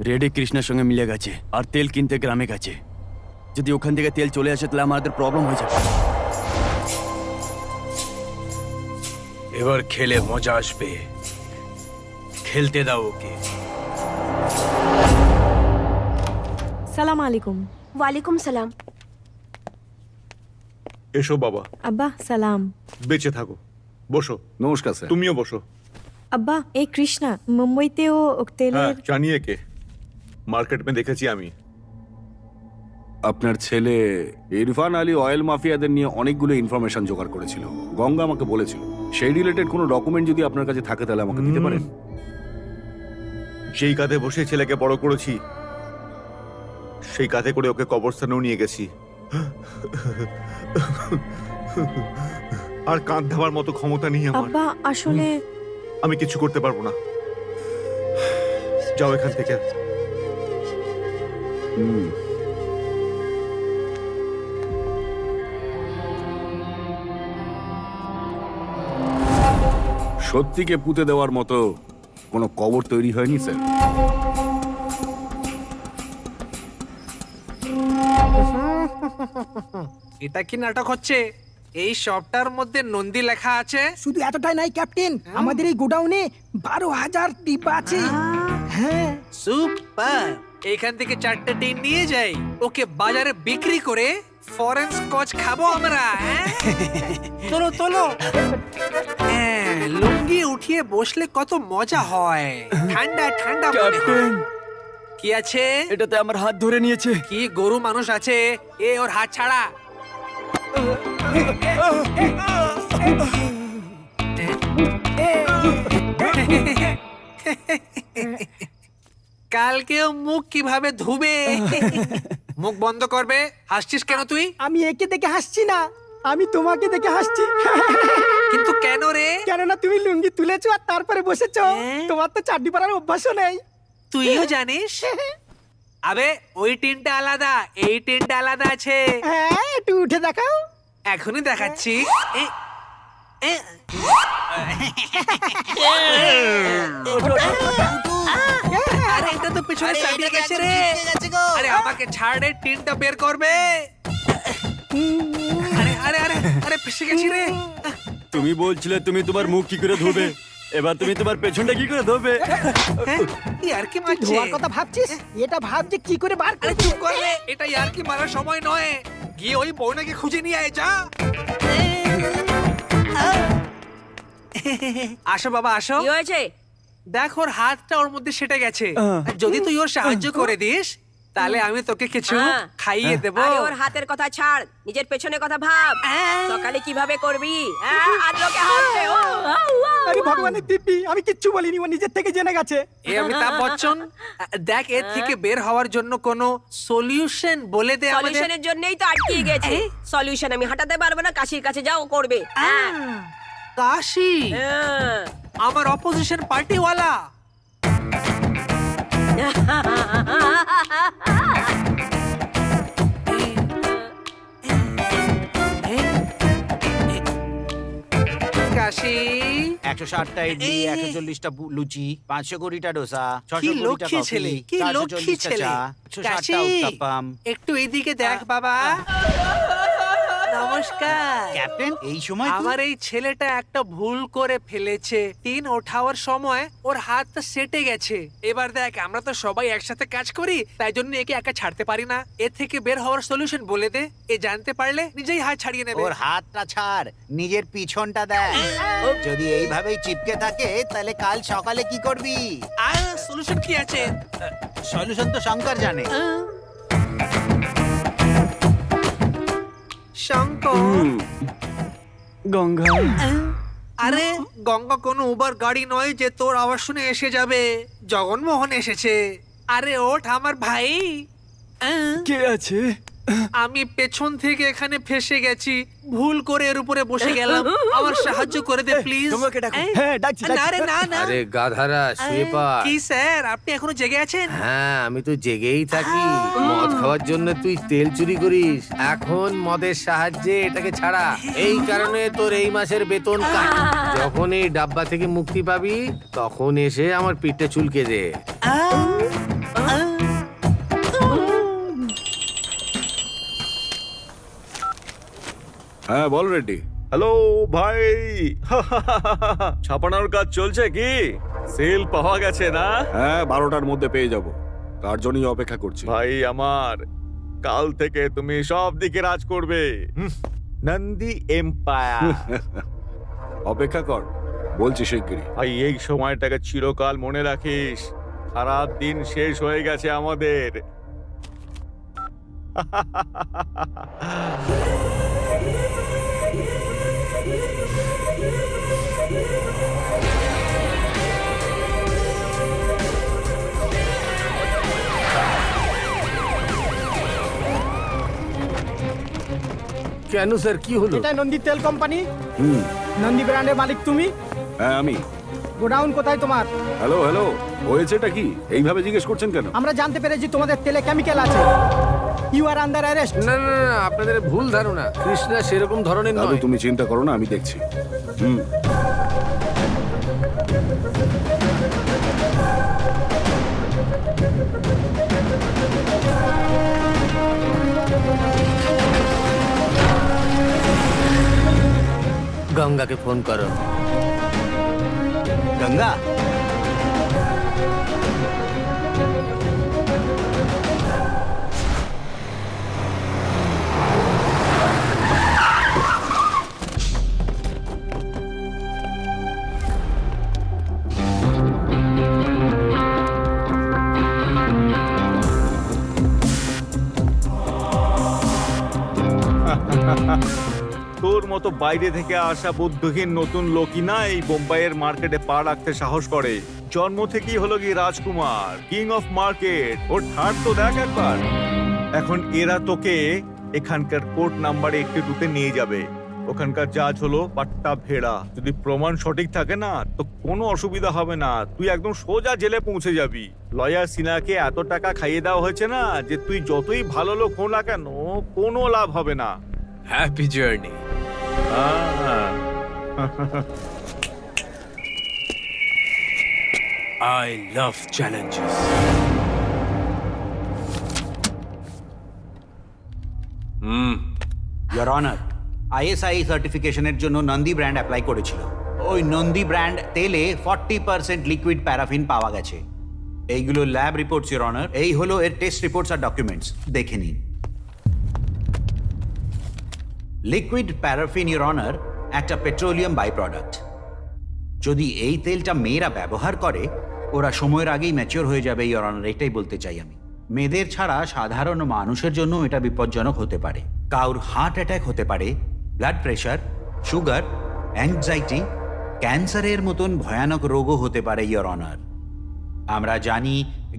রেডে কৃষ্ণার সঙ্গে মিলে গেছে আর তেল কিনতে গ্রামে গেছে। যদি ওখান থেকে তেল চলে আসে তাহলে আমাদের প্রবলেম হয়ে যাবে। এবার খেলে মজা আসবে, খেলতে দাও ওকে। সালাম আলাইকুম। ওয়ালাইকুম সালাম। এসো বাবা, আব্বা সালাম। বেঁচে থাকো। বসো। নমস্কার স্যার। তুমিও বসো। আব্বা, এই কৃষ্ণা মুম্বইতেও হ্যাঁ, তেলের জানিয়ে কে? মার্কেট মে দেখেছি আমি। আপনার ছেলে ইরফান আলী অয়েল মাফিয়াদের নিয়ে অনেকগুলো ইনফরমেশন জোগাড় করেছিল, গঙ্গা আমাকে বলেছিল। সেই রিলেটেড কোনো ডকুমেন্ট যদি আপনার কাছে থাকে তাহলে আমাকে দিতে পারেন। যেই কাঁধে বসে ছেলেকে বড় করেছি, সেই কাঁধে করে ওকে কবরস্থানেও নিয়ে গেছি। আর কাঁধ ধাবার মতো ক্ষমতা নেই আমার। আব্বা আসলে আমি কিছু করতে পারবো না। যাও এখান থেকে। সত্যিকে পুঁতে দেওয়ার মতো কোনো কবর তৈরি হয়নি স্যার। এটা কি নাটক হচ্ছে? এই শপটার মধ্যে নন্দী লেখা আছে। শুধু এতটাই নাই ক্যাপ্টেন, আমাদের এই গোডাউনে 12,000 ডিব্বা আছে। হ্যাঁ, সুপার। এখান থেকে 4টে টিন নিয়ে যাই, ওকে বাজারে বিক্রি করে ফরেন স্কচ খাবো আমরা। চলো চলো। হ্যাঁ, লুঙ্গি উঠিয়ে বসলে কত মজা হয়, ঠান্ডা ঠান্ডা মনে হয়। ক্যাপ্টেন, কি আছে? এটাতে আমার হাত ধরে নিয়েছে। কি গরু মানুষ আছে? এ ওর হাত ছাড়া। কালকেও মুখ কিভাবে ধুবে? মুখ বন্ধ করবে। হাসছিস কেন তুই? আমি একে দেখে হাসছি না, আমি তোমাকে দেখে হাসছি। কিন্তু কেন রে? কেননা তুমি লুঙ্গি তুলেছো আর তারপরে বসেছো। তোমার তো চাড্ডি পরার অভ্যাসও নেই। তুইও জানিস? আবে ওই টিনটা আলাদা, এই টিনটা আলাদা আছে। হ্যাঁ, একটু উঠে দেখাও। এখনই দেখাচ্ছি। আরে এটা তো পেছনে চাবি গেছে রে। আরে আমাকে ছাড় রে, টিনটা বের করবে। আরে আরে আরে আরে ফেসে গেছি রে। তুমি বলছিলে তুমি তোমার মুখ কি করে ধোবে, এবার তুমি তোমার পেছনটা কি করে ধোবে? ইয়ার কি মারছে? ধোয়ার কথা ভাবছিস? এটা ভাব যে কি করে বার আরে চুপ কর রে, এটা ইয়ার কি মারার সময় নয়। গিয়ে ওই বউনাকে খুঁজে নিয়ে আয়, যা। আসো বাবা আসো। কি হয়েছে? দেখ ওর হাতটা ওর মধ্যে সেটে গেছে। যদি তুই ওর সাহায্য করে দিস তাহলে আমি তোকে কিছু খাইয়ে দেবো। আরে ওর হাতের কথা ছাড়, নিজের পেছনের কথা ভাব। সকালে কিভাবে করবি? আজ লোকে হাত দে। ও ভগবানের দিব্যি, আমি কিচ্ছু বলিনি, ও নিজের থেকে জেনে গেছে। এ অমিতাভ বচ্চন, দেখ এর থেকে বের হওয়ার জন্য কোনো সলিউশন বলে দে আমাদের। সলিউশনের জন্যই তো আটকে গেছে। সলিউশন আমি হাঁটাতে পারবো না, কাশির কাছে যাও করবে। কাশি আমার অপোজিশন পার্টিওয়ালা। কাশি 160টা ইডলি, 140টা লুচি, 520টা ডোসা, কি 620টা লক্ষ্মী কফি, ছেলে, কি লক্ষ্মী 440টা ছেলে। চা, কাশি 160টা উত্তাপাম। একটু এইদিকে দেখ বাবা। নমস্কার ক্যাপ্টেন, এই সময় আমার এই ছেলেটা একটা ভুল করে ফেলেছে। টিন ওঠাবার সময় ওর হাতটা সেটে গেছে। এবার দেখ, আমরা তো সবাই একসাথে কাজ করি, তাই জন্য একে একা ছাড়তে পারি না। এর থেকে বের হওয়ার সলিউশন বলে দে। এ জানতে পারলে নিজেই হাত ছাড়িয়ে নেবে। ওর হাতটা ছাড়, নিজের পিছনটা দেখ। যদি এইভাবেই চিপকে থাকে তাহলে কাল সকালে কি করবি? সলিউশন কি আছে? সলিউশন তো শঙ্কর জানে। শঙ্কর, গঙ্গা। আরে গঙ্গা কোনো উবার গাড়ি নয় যে তোর আওয়াজ শুনে এসে যাবে। জগনমোহন এসেছে। আরে ওঠ আমার ভাই। কে আছে? আমি পেছন থেকে এখানে ফেসে গেছি, ভুল করে এর উপরে বসে গেলাম। আমার সাহায্য করে দে প্লিজ। তোমাকে ডাকো। হ্যাঁ, ডাকছি, না রে না না। আরে গাধারা, শুয়ে পড়। কি স্যার, আপনি এখনো জেগে আছেন? হ্যাঁ, আমি তো জেগেই থাকি। মদ খাওয়ার জন্য তুই তেল চুরি করিস, এখন মদের সাহায্যে এটাকে ছাড়া। এই কারণে তোর এই মাসের বেতন কাট। যখন এই ডাব্বা থেকে মুক্তি পাবি, তখন এসে আমার পিঠটা চুলকে দে। হ্যাঁ বল রেডি। হ্যালো ভাই, ছাপানোর কাজ চলছে কি? সেল পাওয়া গেছে না? হ্যাঁ 12টার মধ্যে পেয়ে যাব, তার জন্যই অপেক্ষা করছি। ভাই আমার, কাল থেকে তুমি সব দিকে রাজ করবে। নন্দী এম্পায়ার। অপেক্ষা কর, বলছি শিগগিরই। ভাই এই সময়টাকে চিরকাল মনে রাখিস। খারাপ দিন শেষ হয়ে গেছে আমাদের। কেন স্যার, কি হলো? এটা নন্দী তেল কোম্পানি। হুম, নন্দী ব্র্যান্ডের মালিক তুমি? হ্যাঁ আমি। গোডাউন কোথায় তোমার? হ্যালো হ্যালো, হয়েছেটা কি? এইভাবে জিজ্ঞেস করছেন কেন? আমরা জানতে পেরেছি তোমাদের তেলে কেমিক্যাল আছে। You are under arrest. না না না, আপনাদের ভুল ধারণা। কৃষ্ণা সেরকম ধরনের দাদু নয়। তুমি চিন্তা করো না, আমি দেখছি। হুম। গঙ্গাকে ফোন করো। গঙ্গা, তোর মতো বাইরে থেকে আসা বুদ্ধহীন নতুন লোকই না এই বোম্বাইয়ের মার্কেটে পা রাখতে সাহস করে। জন্ম থেকেই হলো কি রাজকুমার, কিং অফ মার্কেট। ওর ঠাট তো দেখ একবার। এখন এরা তোকে এখানকার কোর্ট নাম্বার 82-তে নিয়ে যাবে। ওখানকার জাজ হলো পাট্টা ভেড়া। যদি প্রমাণ সঠিক থাকে না, তো কোনো অসুবিধা হবে না, তুই একদম সোজা জেলে পৌঁছে যাবি। লয়ার সিনহাকে এত টাকা খাইয়ে দেওয়া হয়েছে না, যে তুই যতই ভালো লোক হো না কেন, কোনো লাভ হবে না। Happy journey. I love challenges. Your honour, ISI সার্টিফিকেশনের জন্য নন্দী ব্র্যান্ড অ্যাপ্লাই করেছিল। ওই নন্দী ব্র্যান্ড তেলে 40% লিকুইড প্যারাফিন পাওয়া গেছে। এইগুলো ল্যাব রিপোর্টস ইওর অনার। এই হলো এর টেস্ট রিপোর্টস আর ডকুমেন্টস, দেখে নিন। লিকুইড প্যারাফিন ইওর অনার একটা পেট্রোলিয়াম বাই প্রোডাক্ট। যদি এই তেলটা মেয়েরা ব্যবহার করে, ওরা সময়ের আগেই ম্যাচিওর হয়ে যাবে ইওর অনার, এটাই বলতে চাই আমি। মেয়েদের ছাড়া সাধারণ মানুষের জন্য এটা বিপজ্জনক হতে পারে। কারোর হার্ট অ্যাটাক হতে পারে, ব্লাড প্রেশার, সুগার, অ্যাংজাইটি, ক্যান্সারের মতন ভয়ানক রোগও হতে পারে ইয়োর অনার। আমরা জানি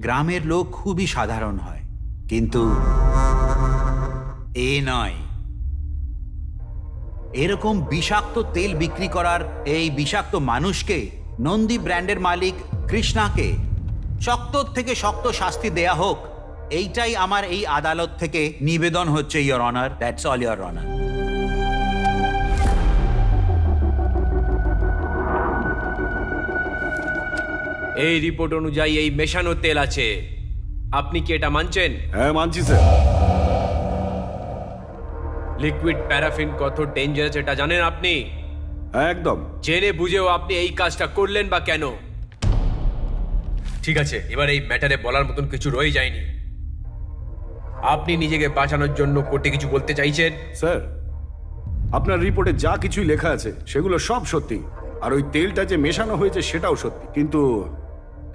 গ্রামের লোক খুবই সাধারণ হয়, কিন্তু এ নয়। এরকম বিষাক্ত তেল বিক্রি করার এই বিষাক্ত মানুষকে, নন্দী ব্র্যান্ডের মালিক কৃষ্ণাকে শক্ত থেকে শক্ত শাস্তি দেয়া হোক, এইটাই আমার এই আদালত থেকে নিবেদন হচ্ছে your honour. That's all your honour. এই রিপোর্ট অনুযায়ী এই মেশানো তেল আছে, আপনি কি এটা মানছেন? হ্যাঁ মানছি স্যার। লিকুইড প্যারাফিন কত ডেঞ্জারাস এটা জানেন আপনি? হ্যাঁ একদম। জেনে বুঝেও আপনি এই কাজটা করলেন বা কেন? ঠিক আছে, এবার এই ম্যাটারে বলার মতন কিছু রয়ে যায়নি। আপনি নিজেকে বাঁচানোর জন্য কোর্টে কিছু বলতে চাইছেন? স্যার, আপনার রিপোর্টে যা কিছুই লেখা আছে সেগুলো সব সত্যি, আর ওই তেলটা যে মেশানো হয়েছে সেটাও সত্যি, কিন্তু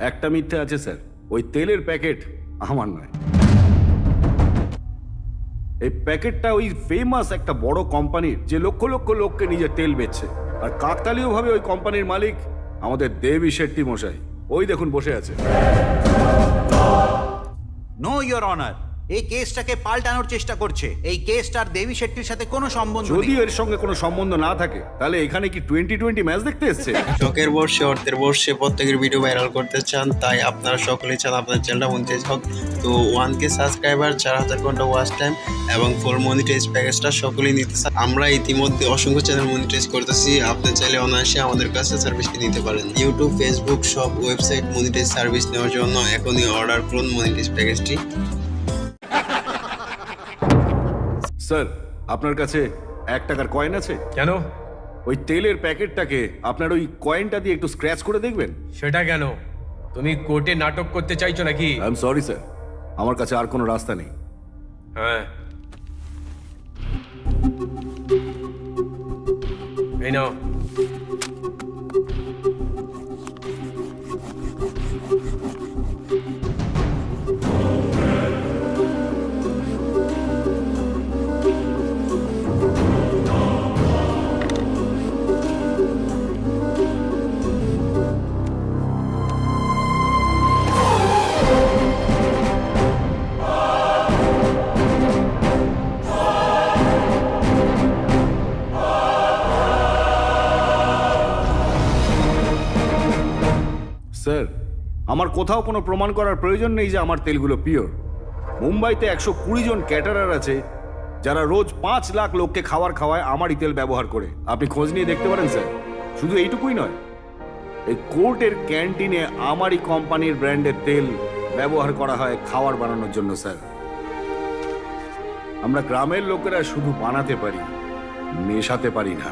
একটা মিথ্যে আছে স্যার। ওই তেলের প্যাকেট আমার নয়। এই প্যাকেটটা ওই ফেমাস একটা বড় কোম্পানির, যে লক্ষ লক্ষ লোককে নিজের তেল বেচছে, আর কাকতালীয় ভাবে ওই কোম্পানির মালিক আমাদের দেবী শেট্টি মশাই। ওই দেখুন বসে আছে। নো ইয়োর অনার, এই কেসটাকে পাল্টানোর চেষ্টা করছে। এই কেসটার দেবী শেট্টির সাথে কোনো সম্বন্ধ নেই। যদি এর সঙ্গে কোনো সম্বন্ধ না থাকে তাহলে এখানে কি 2020 ম্যাচ দেখতে এসেছে? শখের বর্ষে অর্থের বর্ষে প্রত্যেকের ভিডিও ভাইরাল করতে চান, তাই আপনারা সকলেই চান আপনার চ্যানেলটা মনিটাইজ হোক। তো 1K সাবস্ক্রাইবার, 4000 ঘন্টা ওয়াচ টাইম এবং ফুল মনিটাইজ প্যাকেজটা সকলেই নিতে চান। আমরা ইতিমধ্যে অসংখ্য চ্যানেল মনিটাইজ করতেছি। আপনি চাইলে অনায়াসে আমাদের কাছে সার্ভিসটি নিতে পারেন। ইউটিউব, ফেসবুক, সব ওয়েবসাইট মনিটাইজ সার্ভিস নেওয়ার জন্য এখনই অর্ডার করুন মনিটাইজ প্যাকেজটি। স্যার, আপনার কাছে 1 টাকার কয়েন আছে? কেন? ওই তেলের প্যাকেটটাকে আপনার ওই কয়েনটা দিয়ে একটু স্ক্র্যাচ করে দেখবেন। সেটা কেন? তুমি কোর্টে নাটক করতে চাইছো নাকি? আই এম সরি স্যার, আমার কাছে আর কোনো রাস্তা নেই। হ্যাঁ, এই নাও। স্যার, আমার কোথাও কোনো প্রমাণ করার প্রয়োজন নেই যে আমার তেলগুলো পিওর। মুম্বাইতে 120 জন ক্যাটারার আছে যারা রোজ 5 লাখ লোককে খাবার খাওয়ায় আমারই তেল ব্যবহার করে। আপনি খোঁজ নিয়ে দেখতে পারেন স্যার। শুধু এইটুকুই নয়, এই কোর্টের ক্যান্টিনে আমারই কোম্পানির ব্র্যান্ডের তেল ব্যবহার করা হয় খাবার বানানোর জন্য স্যার। আমরা গ্রামের লোকেরা শুধু বানাতে পারি, মেশাতে পারি না।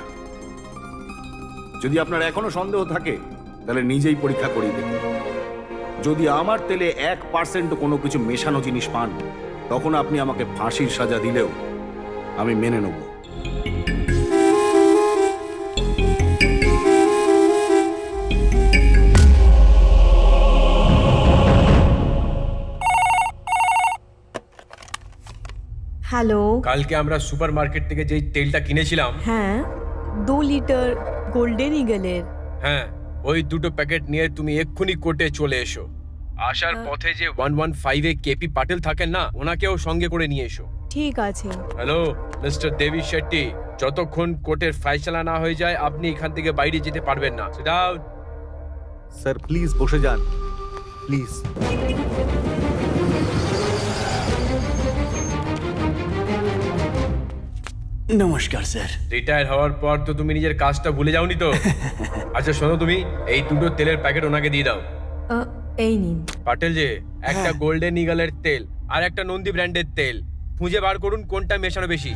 যদি আপনার এখনো সন্দেহ থাকে তাহলে নিজেই পরীক্ষা করিয়ে দেখুন। যদি আমার তেলে 1% কোনো কিছু মেশানো জিনিস পান, তখন আপনি আমাকে ফাঁসির সাজা দিলেও আমি মেনে নেব। হ্যালো। কালকে আমরা সুপার মার্কেট থেকে যেই তেলটা কিনেছিলাম, হ্যাঁ, 2 লিটার গোল্ডেন ইগলের। হ্যাঁ, ওই দুটো প্যাকেট নিয়ে তুমি এক্ষুনি কোর্টে চলে এসো। আসার পথে যে 115 এ কেপি পাটেল থাকেন না, ওনাকেও সঙ্গে করে নিয়ে এসো। ঠিক আছে। হ্যালো মিস্টার দেবী শেট্টি, যতক্ষণ কোর্টের ফয়সালা না হয়ে যায় আপনি এখান থেকে বাইরে যেতে পারবেন না। Sit down. স্যার প্লিজ বসে যান, প্লিজ। নমস্কার স্যার। রিটায়ার হওয়ার পর তো তুমি নিজের কাজটা ভুলে যাওনি তো? আচ্ছা শোনো, তুমি এই দুটো তেলের প্যাকেট ওনাকে দিয়ে দাও। এই নিন। পাটেল যে, একটা গোল্ডেন ইগলের তেল আর একটা নন্দী ব্র্যান্ডের তেল, খুঁজে বার করুন কোনটা মেশানো বেশি।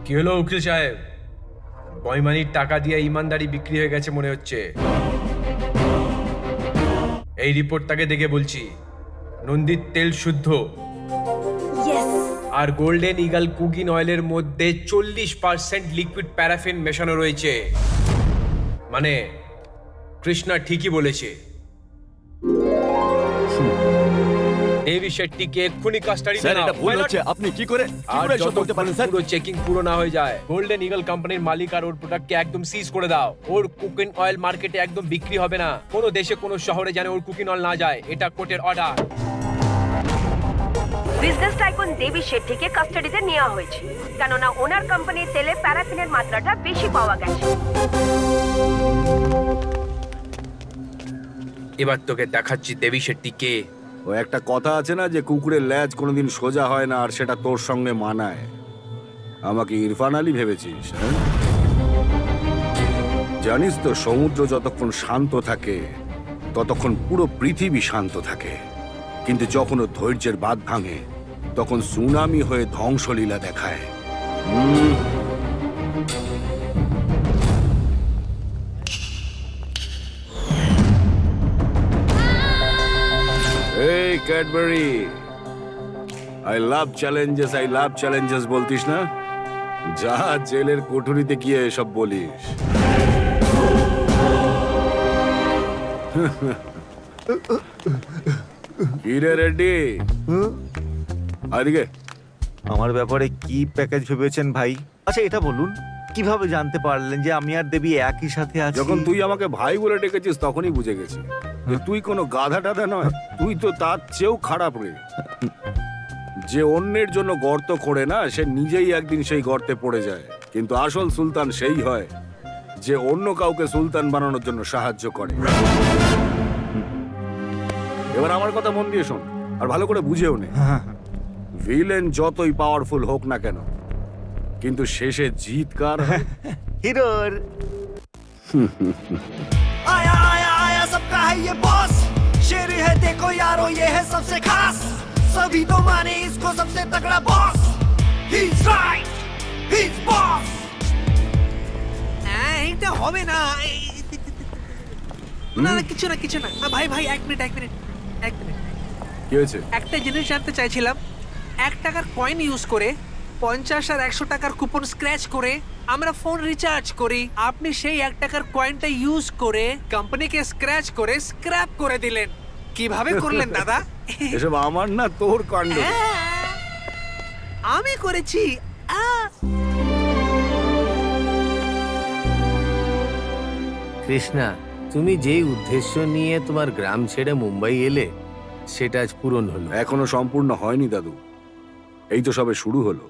কি হলো উকিল সাহেব? বইমানির টাকা দিয়ে ইমানদারি বিক্রি হয়ে গেছে মনে হচ্ছে। এই রিপোর্টটাকে দেখে বলছি, নন্দীর তেল শুদ্ধ। আর গোল্ডেন ইগল কুকিং অয়েলের মধ্যে 40% লিকুইড প্যারাফিন মেশানো রয়েছে। মানে কৃষ্ণা ঠিকই বলেছে। দেবী শেট্টিকে এক্ষুনি কাস্টাডি স্যার, দাও। এটা ভুল হচ্ছে। আপনি কি করে আর এসব বলতে পারেন স্যার? পুরো চেকিং পুরো না হয়ে যায়, গোল্ডেন ইগল কোম্পানির মালিক আর ওর প্রোডাক্টকে একদম সিজ করে দাও। ওর কুকিং অয়েল মার্কেটে একদম বিক্রি হবে না। কোনো দেশে কোনো শহরে যেন ওর কুকিং অয়েল না যায়, এটা কোর্টের অর্ডার। বিজনেস টাইকুন দেবী শেট্টিকে কাস্টাডিতে নেওয়া হয়েছে, কেননা ওনার কোম্পানির তেলে প্যারাফিনের মাত্রাটা বেশি পাওয়া গেছে। এবার তোকে দেখাচ্ছি দেবী শেট্টি কে। ও একটা কথা আছে না যে কুকুরের ল্যাজ কোনোদিন সোজা হয় না, আর সেটা তোর সঙ্গে মানায়। আমাকে ইরফান আলী ভেবেছিস? হ্যাঁ? জানিস তো, সমুদ্র যতক্ষণ শান্ত থাকে ততক্ষণ পুরো পৃথিবী শান্ত থাকে, কিন্তু যখন ও ধৈর্যের বাঁধ ভাঙে তখন সুনামি হয়ে ধ্বংসলীলা দেখায়। এই ক্যাডবেরি, আই লাভ চ্যালেঞ্জেস বলতিস না? যা জেলের কোঠরিতে গিয়ে এসব বলিস। কি রে রেড্ডি, আদিকে আমার ব্যাপারে কি প্যাকেজ ভেবেছেন ভাই? আচ্ছা এটা বলুন, কিভাবে জানতে পারলেন যে আমি আর দেবী একই সাথে আছি? যখন তুই আমাকে ভাই বলে ডেকেছিস তখনই বুঝে গেছি যে তুই কোনো গাধা টাধা নয়, তুই তো তার চেয়েও খারাপ রে। যে অন্যের জন্য গর্ত খোঁড়ে না, সে নিজেই একদিন সেই গর্তে পড়ে যায়। কিন্তু আসল সুলতান সেই হয় যে অন্য কাউকে সুলতান বানানোর জন্য সাহায্য করে। এবার আমার কথা মন দিয়ে শোন, আর ভালো করে বুঝেও নে। ভিলেন যতই পাওয়ারফুল হোক না কেন, কিন্তু শেষে জিত কার? হিরোর। आया आया आया सबका है ये बॉस, शेर है देखो यारो ये है सबसे खास, सभी तो माने इसको सबसे तगड़ा boss, he's right, he's boss। এইটা হবে না। না না, কিছু না। ভাই ভাই, এক মিনিট। কি হয়েছে? একটা জিনিস জানতে চাইছিলাম। 1 টাকার কয়েন ইউজ করে 50 আর 100 টাকার কুপন স্ক্র্যাচ করে আমরা ফোন রিচার্জ করি। আপনি সেই 1 টাকার কয়েনটা ইউজ করে কোম্পানিকে স্ক্র্যাচ করে স্ক্র্যাপ করে দিলেন। কিভাবে করলেন দাদা? এসব আমার না, তোর কাণ্ড। আমি করেছি। কৃষ্ণা, তুমি যেই উদ্দেশ্য নিয়ে তোমার গ্রাম ছেড়ে মুম্বাই এলে সেটা আজ পূরণ হলো। এখনো সম্পূর্ণ হয়নি দাদু, এই তো সবে শুরু হলো।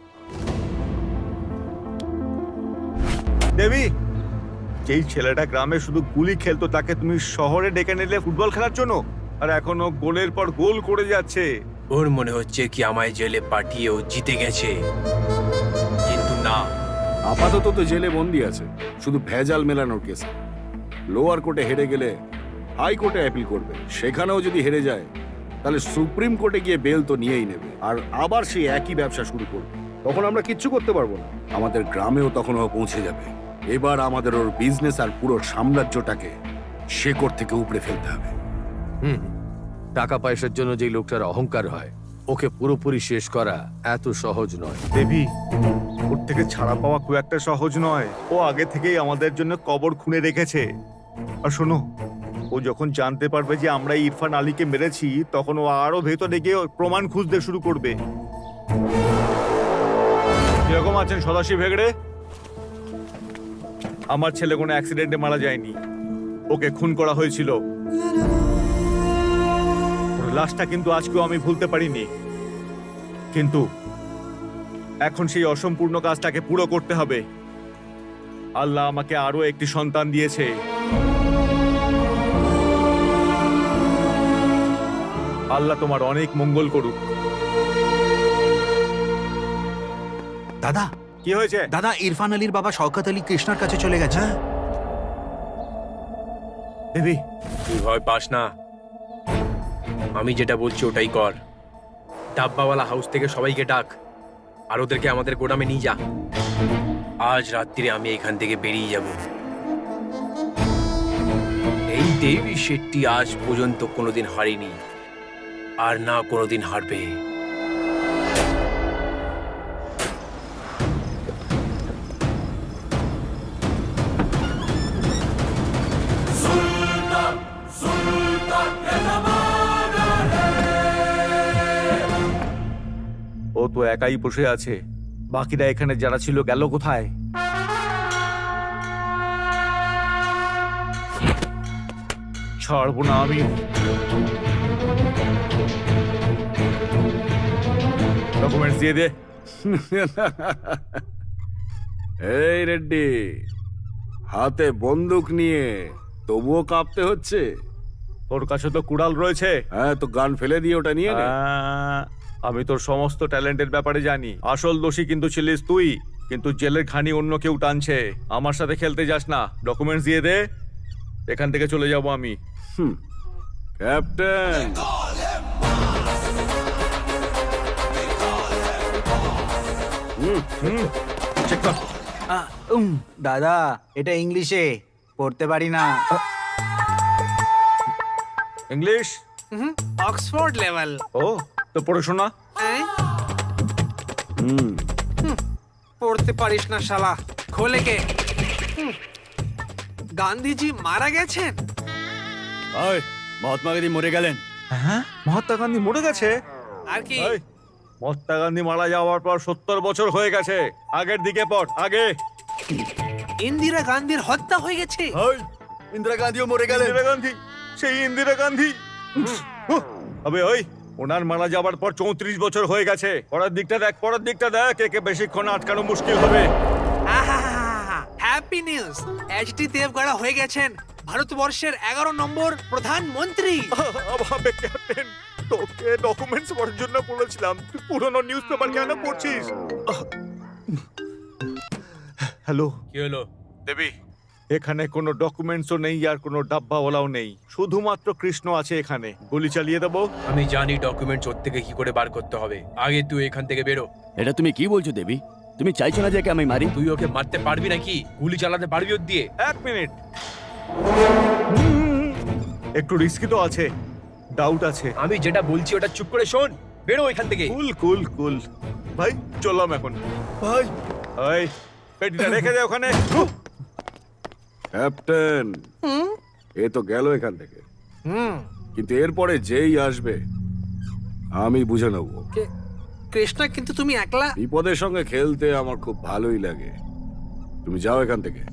দেবী, যেই ছেলেটা গ্রামে শুধু গুলি খেলতো তাকে তুমি শহরে ডেকে নিলে ফুটবল খেলার জন্য, আর এখনো গোলের পর গোল করে যাচ্ছে। ওর মনে হচ্ছে কি আমায় জেলে পাঠিয়ে ও জিতে গেছে, কিন্তু না। আপাতত তো জেলে বন্দি আছে, শুধু ভেজাল মেলানোর কেসে। লোয়ার কোর্টে হেরে গেলে হাই কোর্টে অ্যাপিল করবে, সেখানেও যদি হেরে যায় তাহলে সুপ্রিম কোর্টে গিয়ে বেল তো নিয়েই নেবে, আর আবার সেই একই ব্যবসা শুরু করবে। তখন আমরা কিচ্ছু করতে পারবো না। আমাদের গ্রামেও তখন ও পৌঁছে যাবে। এবার আমাদের ওর বিজনেস আর পুরো সাম্রাজ্যটাকে শেকড় থেকে উপড়ে ফেলতে হবে। টাকা পয়সার জন্য যে লোকটার অহংকার হয়, ওকে পুরোপুরি শেষ করা এত সহজ নয়। দেবী, ওর থেকে ছাড়া পাওয়া খুব একটা সহজ নয়। ও আগে থেকেই আমাদের জন্য কবর খুঁড়ে রেখেছে। আর শোনো, ও যখন জানতে পারবে যে আমরা ইরফান আলীকে মেরেছি, তখন ও আরো ভেতরে গিয়ে প্রমাণ খুঁজতে শুরু করবে। কিরকম আছেন সদাশিব হেগড়ে? আমার ছেলে কোনো অ্যাক্সিডেন্টে মারা যায়নি, ওকে খুন করা হয়েছিল। ওর লাশটা কিন্তু আজকেও আমি ভুলতে পারিনি, কিন্তু এখন সেই অসম্পূর্ণ কাজটাকে পুরো করতে হবে। আল্লাহ আমাকে আরো একটি সন্তান দিয়েছে। আল্লাহ তোমার অনেক মঙ্গল করুক। দাদা, কি হয়েছে? দাদা, ইরফান আলীর বাবা শওকত আলী কৃষ্ণার কাছে চলে গেছে। দেবী, তুই ভয় পাস না, আমি যেটা বলছি ওটাই কর। ডাব্বাওয়ালা হাউস থেকে সবাইকে ডাক, আর ওদেরকে আমাদের গোডামে নিয়ে যা। আজ রাত্রিরে আমি এখান থেকে বেরিয়ে যাব। এই দেবী শেট্টি আজ পর্যন্ত কোনোদিন হারেনি, আর না কোনোদিন হারবে। তো একাই বসে আছে, বাকিরা এখানে যারা ছিল গেল কোথায়? ছাড়বো না আমি। ডকুমেন্টস দিয়ে দে। এই রেড্ডি, হাতে বন্দুক নিয়ে তবুও কাঁপতে হচ্ছে? তোর কাছে তো কুড়াল রয়েছে। হ্যাঁ, তো গান ফেলে দিয়ে ওটা নিয়ে নে। আমি তোর সমস্ত ট্যালেন্টের ব্যাপারে জানি। আসল দোষী কিন্তু ছিলিস তুই, কিন্তু জেলের ঘানি অন্য কেউ টানছে। আমার সাথে খেলতে যাস না। ডকুমেন্টস দিয়ে দে, এখান থেকে চলে যাব আমি। ক্যাপ্টেন, চেক কর। দাদা, এটা ইংলিশে, পড়তে পারি না। ইংলিশ? Oxford level. ও, তো পড়াশোনা? পড়তে পারিস না শালা, খোলে কে? গান্ধীজি মারা গেছেন? মহাত্মা গান্ধী মরে গেলেন। হ্যাঁ, মহাত্মা গান্ধী মরে গেছে? আর কি? মহাত্মা গান্ধী মারা যাওয়ার পর 70 বছর হয়ে গেছে। আগের দিকে পড়, আগে। ইন্দিরা গান্ধীর হত্যা হয়ে গেছে। ইন্দিরা গান্ধীও মরে গেলেন। ইন্দিরা গান্ধী, সেই ইন্দিরা গান্ধী। আবে ওই, ওনার মারা যাবার পর 34 বছর হয়ে গেছে। পরের দিকটা দেখ, পরের দিকটা দেখ, একে বেশিক্ষণ আটকানো মুশকিল হবে। হ্যাপি নিউজ, এইচডি দেবগড়া হয়ে গেছেন ভারতবর্ষের 11 নম্বর প্রধানমন্ত্রী। আবে ক্যাপ্টেন, তোকে ডকুমেন্টস পড়ার জন্য বলেছিলাম, তুই পুরনো নিউজ পেপার কেন পড়ছিস? হ্যালো, কি হলো? দেবী, এখানে কোনো ডকুমেন্টসও নেই আর কোনো ডাব্বাওয়ালাও নেই, শুধুমাত্র কৃষ্ণ আছে এখানে। গুলি চালিয়ে দেবো? আমি জানি ডকুমেন্টস ওর থেকে কি করে বার করতে হবে। আগে তুই এখান থেকে বেরো। এটা তুমি কি বলছো দেবী? তুমি চাইছো না যে আমি মারি? তুই ওকে মারতে পারবি নাকি? গুলি চালাতে পারবি ওর দিয়ে? 1 মিনিট, একটু রিস্কি তো আছে, ডাউট আছে। আমি যেটা বলছি ওটা চুপ করে শোন। বেরো এখান থেকে। কুল কুল কুল ভাই, চললাম এখন। ভাই, এই পেটিটা রেখে দে ওখানে। ক্যাপ্টেন, এ তো গেল এখান থেকে, কিন্তু এরপরে যেই আসবে আমি বুঝে নেব। কৃষ্ণা, কিন্তু তুমি একলা? বিপদের সঙ্গে খেলতে আমার খুব ভালোই লাগে। তুমি যাও এখান থেকে।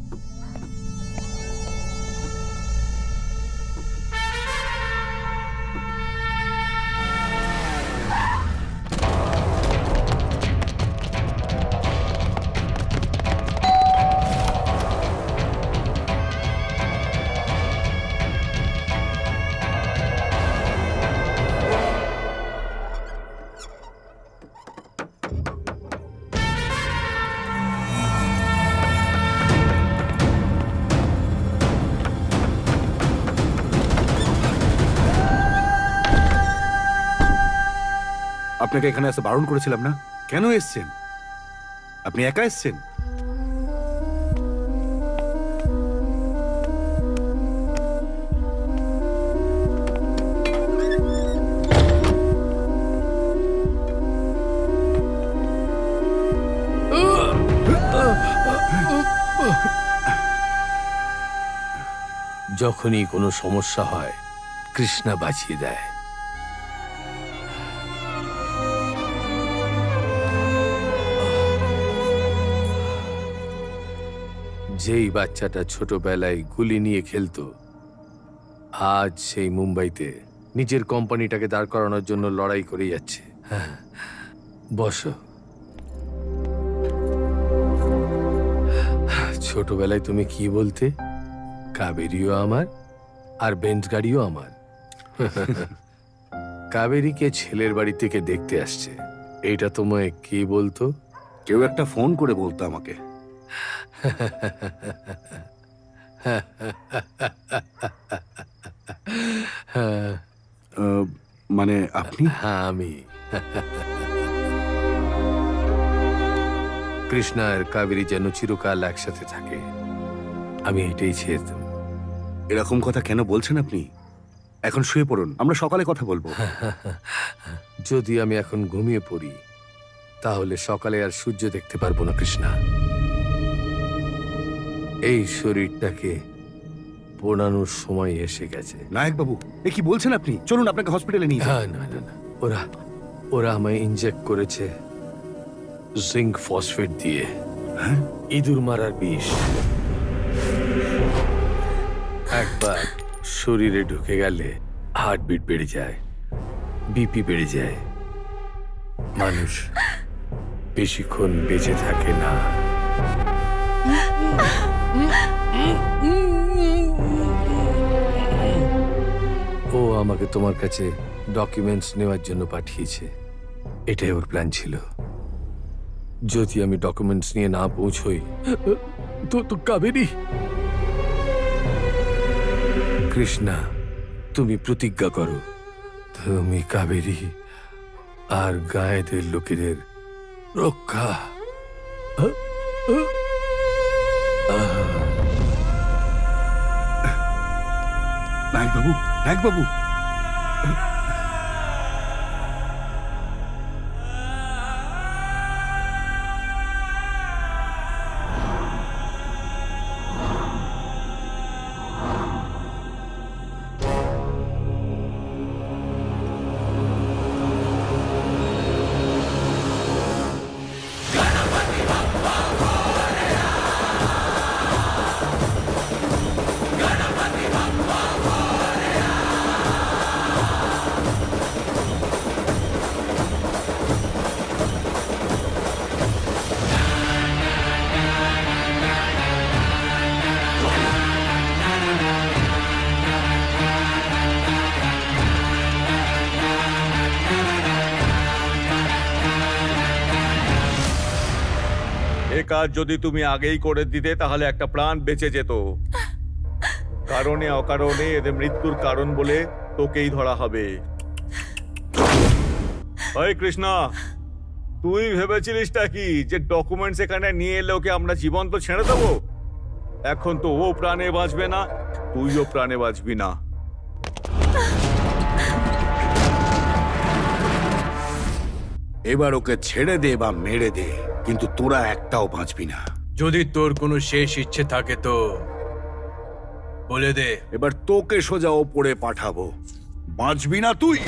আপনাকে এখানে আসতে বারণ করেছিলাম না? কেন এসছেন? আপনি একা এসছেন? যখনই কোনো সমস্যা হয় কৃষ্ণা বাঁচিয়ে দেয়। যেই বাচ্চাটা ছোটবেলায় গুলি নিয়ে খেলতো, আজ সেই মুম্বাইতে নিজের কোম্পানিটাকে দাঁড় করানোর জন্য লড়াই করে যাচ্ছে। বসো। ছোটবেলায় তুমি কি বলতে? কাবেরীও আমার আর বেঞ্চ গাড়িও আমার। কাবেরীকে ছেলের বাড়ি থেকে দেখতে আসছে, এটা তোমায় কে বলতো? কেউ একটা ফোন করে বলতো আমাকে। মানে আপনি? হ্যাঁ, আমি। কৃষ্ণা আর কাবেরী যেন চিরকাল একসাথে থাকে, আমি এটাই চেয়েতাম। এরকম কথা কেন বলছেন আপনি? এখন শুয়ে পড়ুন, আমরা সকালে কথা বলবো। যদি আমি এখন ঘুমিয়ে পড়ি তাহলে সকালে আর সূর্য দেখতে পারবো না কৃষ্ণা। এই শরীরটাকে পোড়ানোর সময় এসে গেছে। নায়ক বাবু, এ কি বলছেন আপনি? চলুন আপনাকে হসপিটালে নিয়ে যাই। না না না, ওরা আমায় ইনজেক্ট করেছে জিঙ্ক ফসফেট দিয়ে। ইঁদুর মারার বিষ একবার শরীরে ঢুকে গেলে হার্টবিট বেড়ে যায়, বিপি বেড়ে যায়, মানুষ বেশিক্ষণ বেঁচে থাকে না। ও আমাকে তোমার কাছে ডকুমেন্টস নেওয়ার জন্য পাঠিয়েছে। এটাই ওর প্ল্যান ছিল। যদি আমি ডকুমেন্টস নিয়ে না পৌঁছই তো কাবেরী। কৃষ্ণা, তুমি প্রতিজ্ঞা করো, তুমি কাবেরী আর গায়েদের লোকেদের রক্ষা। নায়ক বাবু, নায়ক বাবু, এ কাজ যদি তুমি আগেই করে দিতে তাহলে একটা প্রাণ বেঁচে যেত। কারণে অকারণে এদের মৃত্যুর কারণ বলে তোকেই ধরা হবে। হরে কৃষ্ণা, তুই ভেবেছিলিসটা কি যে ডকুমেন্টস এখানে নিয়ে এলে ওকে আমরা জীবন্ত ছেড়ে দেবো? এখন তো ও প্রাণে বাঁচবে না, তুইও প্রাণে বাঁচবি না। এবার ওকে ছেড়ে দে বা মেরে দে, কিন্তু তোরা একটাও বাঁচবি না। যদি তোর কোনো শেষ ইচ্ছে থাকে তো বলে দে। এবার তোকে সোজা ওপরে পাঠাবো, বাঁচবি না তুই।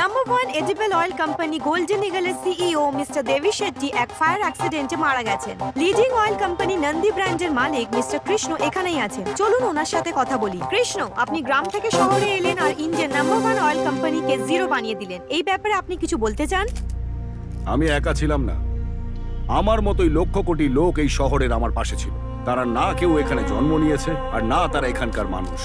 Number 1 edible oil company golden ইগলের সিইও মিস্টার দেবী শেট্টি এক ফায়ার অ্যাক্সিডেন্টে মারা গেছেন। লিডিং অয়েল কোম্পানি নন্দী ব্র্যান্ডের মালিক মিস্টার কৃষ্ণ এখানেই আছেন। চলুন ওনার সাথে কথা বলি। কৃষ্ণ, আপনি গ্রাম থেকে শহরে এলেন আর ইন্ডিয়ান নাম্বার 1 অয়েল কোম্পানিকে জিরো বানিয়ে দিলেন। এই ব্যাপারে আপনি কিছু বলতে চান? আমি একা ছিলাম না, আমার মতোই লক্ষ কোটি লোক এই শহরের আমার পাশে ছিল। তারা না কেউ এখানে জন্ম নিয়েছে আর না তারা এখানকার মানুষ।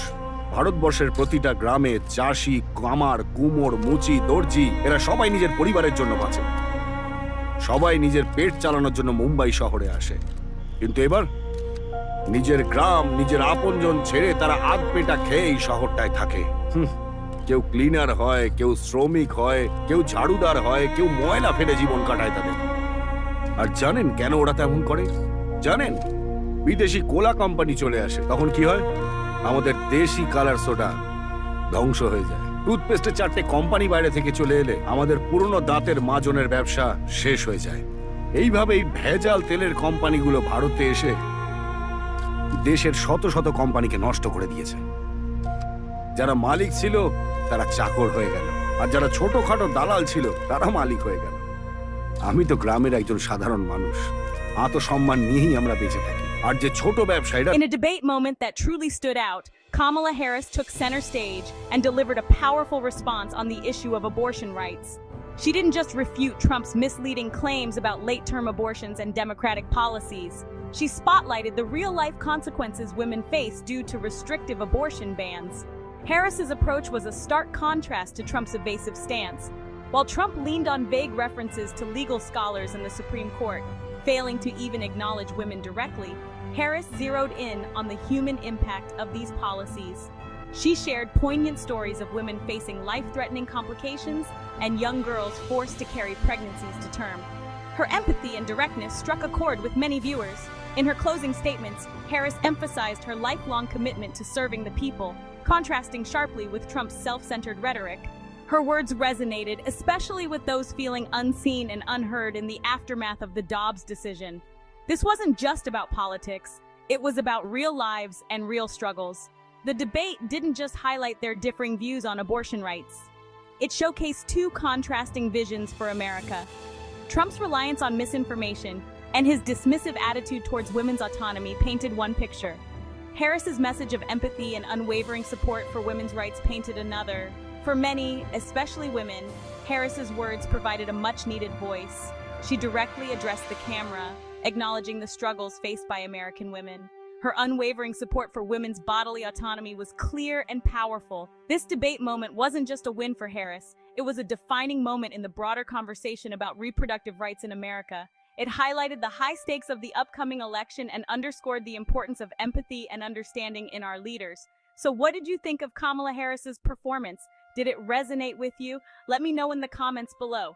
ভারতবর্ষের প্রতিটা গ্রামে চাষি, কামার, কুমোর, মুচি, দর্জি এরা সবাই নিজের পরিবারের জন্য বাঁচে। সবাই নিজের পেট চালানোর জন্য মুম্বাই শহরে আসে। কিন্তু এবার নিজের গ্রাম, নিজের আপনজন ছেড়ে তারা আধ পেটা খেয়ে এই শহরটায় থাকে। কেউ ক্লিনার হয়, কেউ শ্রমিক হয়, কেউ ঝাড়ুদার হয়, কেউ ময়লা ফেলে জীবন কাটায় তাদের। আর জানেন কেন ওরা তেমন করে? জানেন, বিদেশি কোলা কোম্পানি চলে আসে, তখন কি হয়? আমাদের দেশি কালার সোডা ধ্বংস হয়ে যায়। টুথপেস্টের 4টে কোম্পানি বাইরে থেকে চলে এলে আমাদের পুরনো দাঁতের মাজনের ব্যবসা শেষ হয়ে যায়। এইভাবেই ভেজাল তেলের কোম্পানিগুলো ভারতে এসে দেশের শত শত কোম্পানিকে নষ্ট করে দিয়েছে। যারা মালিক ছিল তারা চাকর হয়ে গেল, আর যারা ছোটখাটো দালাল ছিল তারা মালিক হয়ে গেল। আমি তো গ্রামের একজন সাধারণ মানুষ, আত্মসম্মান নিয়েই আমরা বেঁচে থাকি। আর যে ছোট ব্যবসায়ীরা In a debate moment that truly stood out, Kamala Harris took center stage and delivered a powerful response on the issue of abortion rights. She didn't just refute Trump's misleading claims about late-term abortions and Democratic policies. She spotlighted the real-life consequences women face due to restrictive abortion bans. Harris's approach was a stark contrast to Trump's evasive stance. While Trump leaned on vague references to legal scholars in the Supreme Court, failing to even acknowledge women directly, Harris zeroed in on the human impact of these policies. She shared poignant stories of women facing life-threatening complications and young girls forced to carry pregnancies to term. Her empathy and directness struck a chord with many viewers. In her closing statements, Harris emphasized her lifelong commitment to serving the people, contrasting sharply with Trump's self-centered rhetoric. Her words resonated, especially with those feeling unseen and unheard in the aftermath of the Dobbs decision. This wasn't just about politics, it was about real lives and real struggles. The debate didn't just highlight their differing views on abortion rights. It showcased two contrasting visions for America. Trump's reliance on misinformation and his dismissive attitude towards women's autonomy painted one picture. Harris's message of empathy and unwavering support for women's rights painted another. For many, especially women, Harris's words provided a much-needed voice. She directly addressed the camera, acknowledging the struggles faced by American women. Her unwavering support for women's bodily autonomy was clear and powerful. This debate moment wasn't just a win for Harris, it was a defining moment in the broader conversation about reproductive rights in America. It highlighted the high stakes of the upcoming election and underscored the importance of empathy and understanding in our leaders. So what did you think of Kamala Harris's performance? Did it resonate with you? Let me know in the comments below.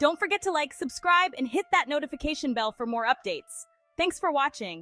Don't forget to like, subscribe, and hit that notification bell for more updates. Thanks for watching.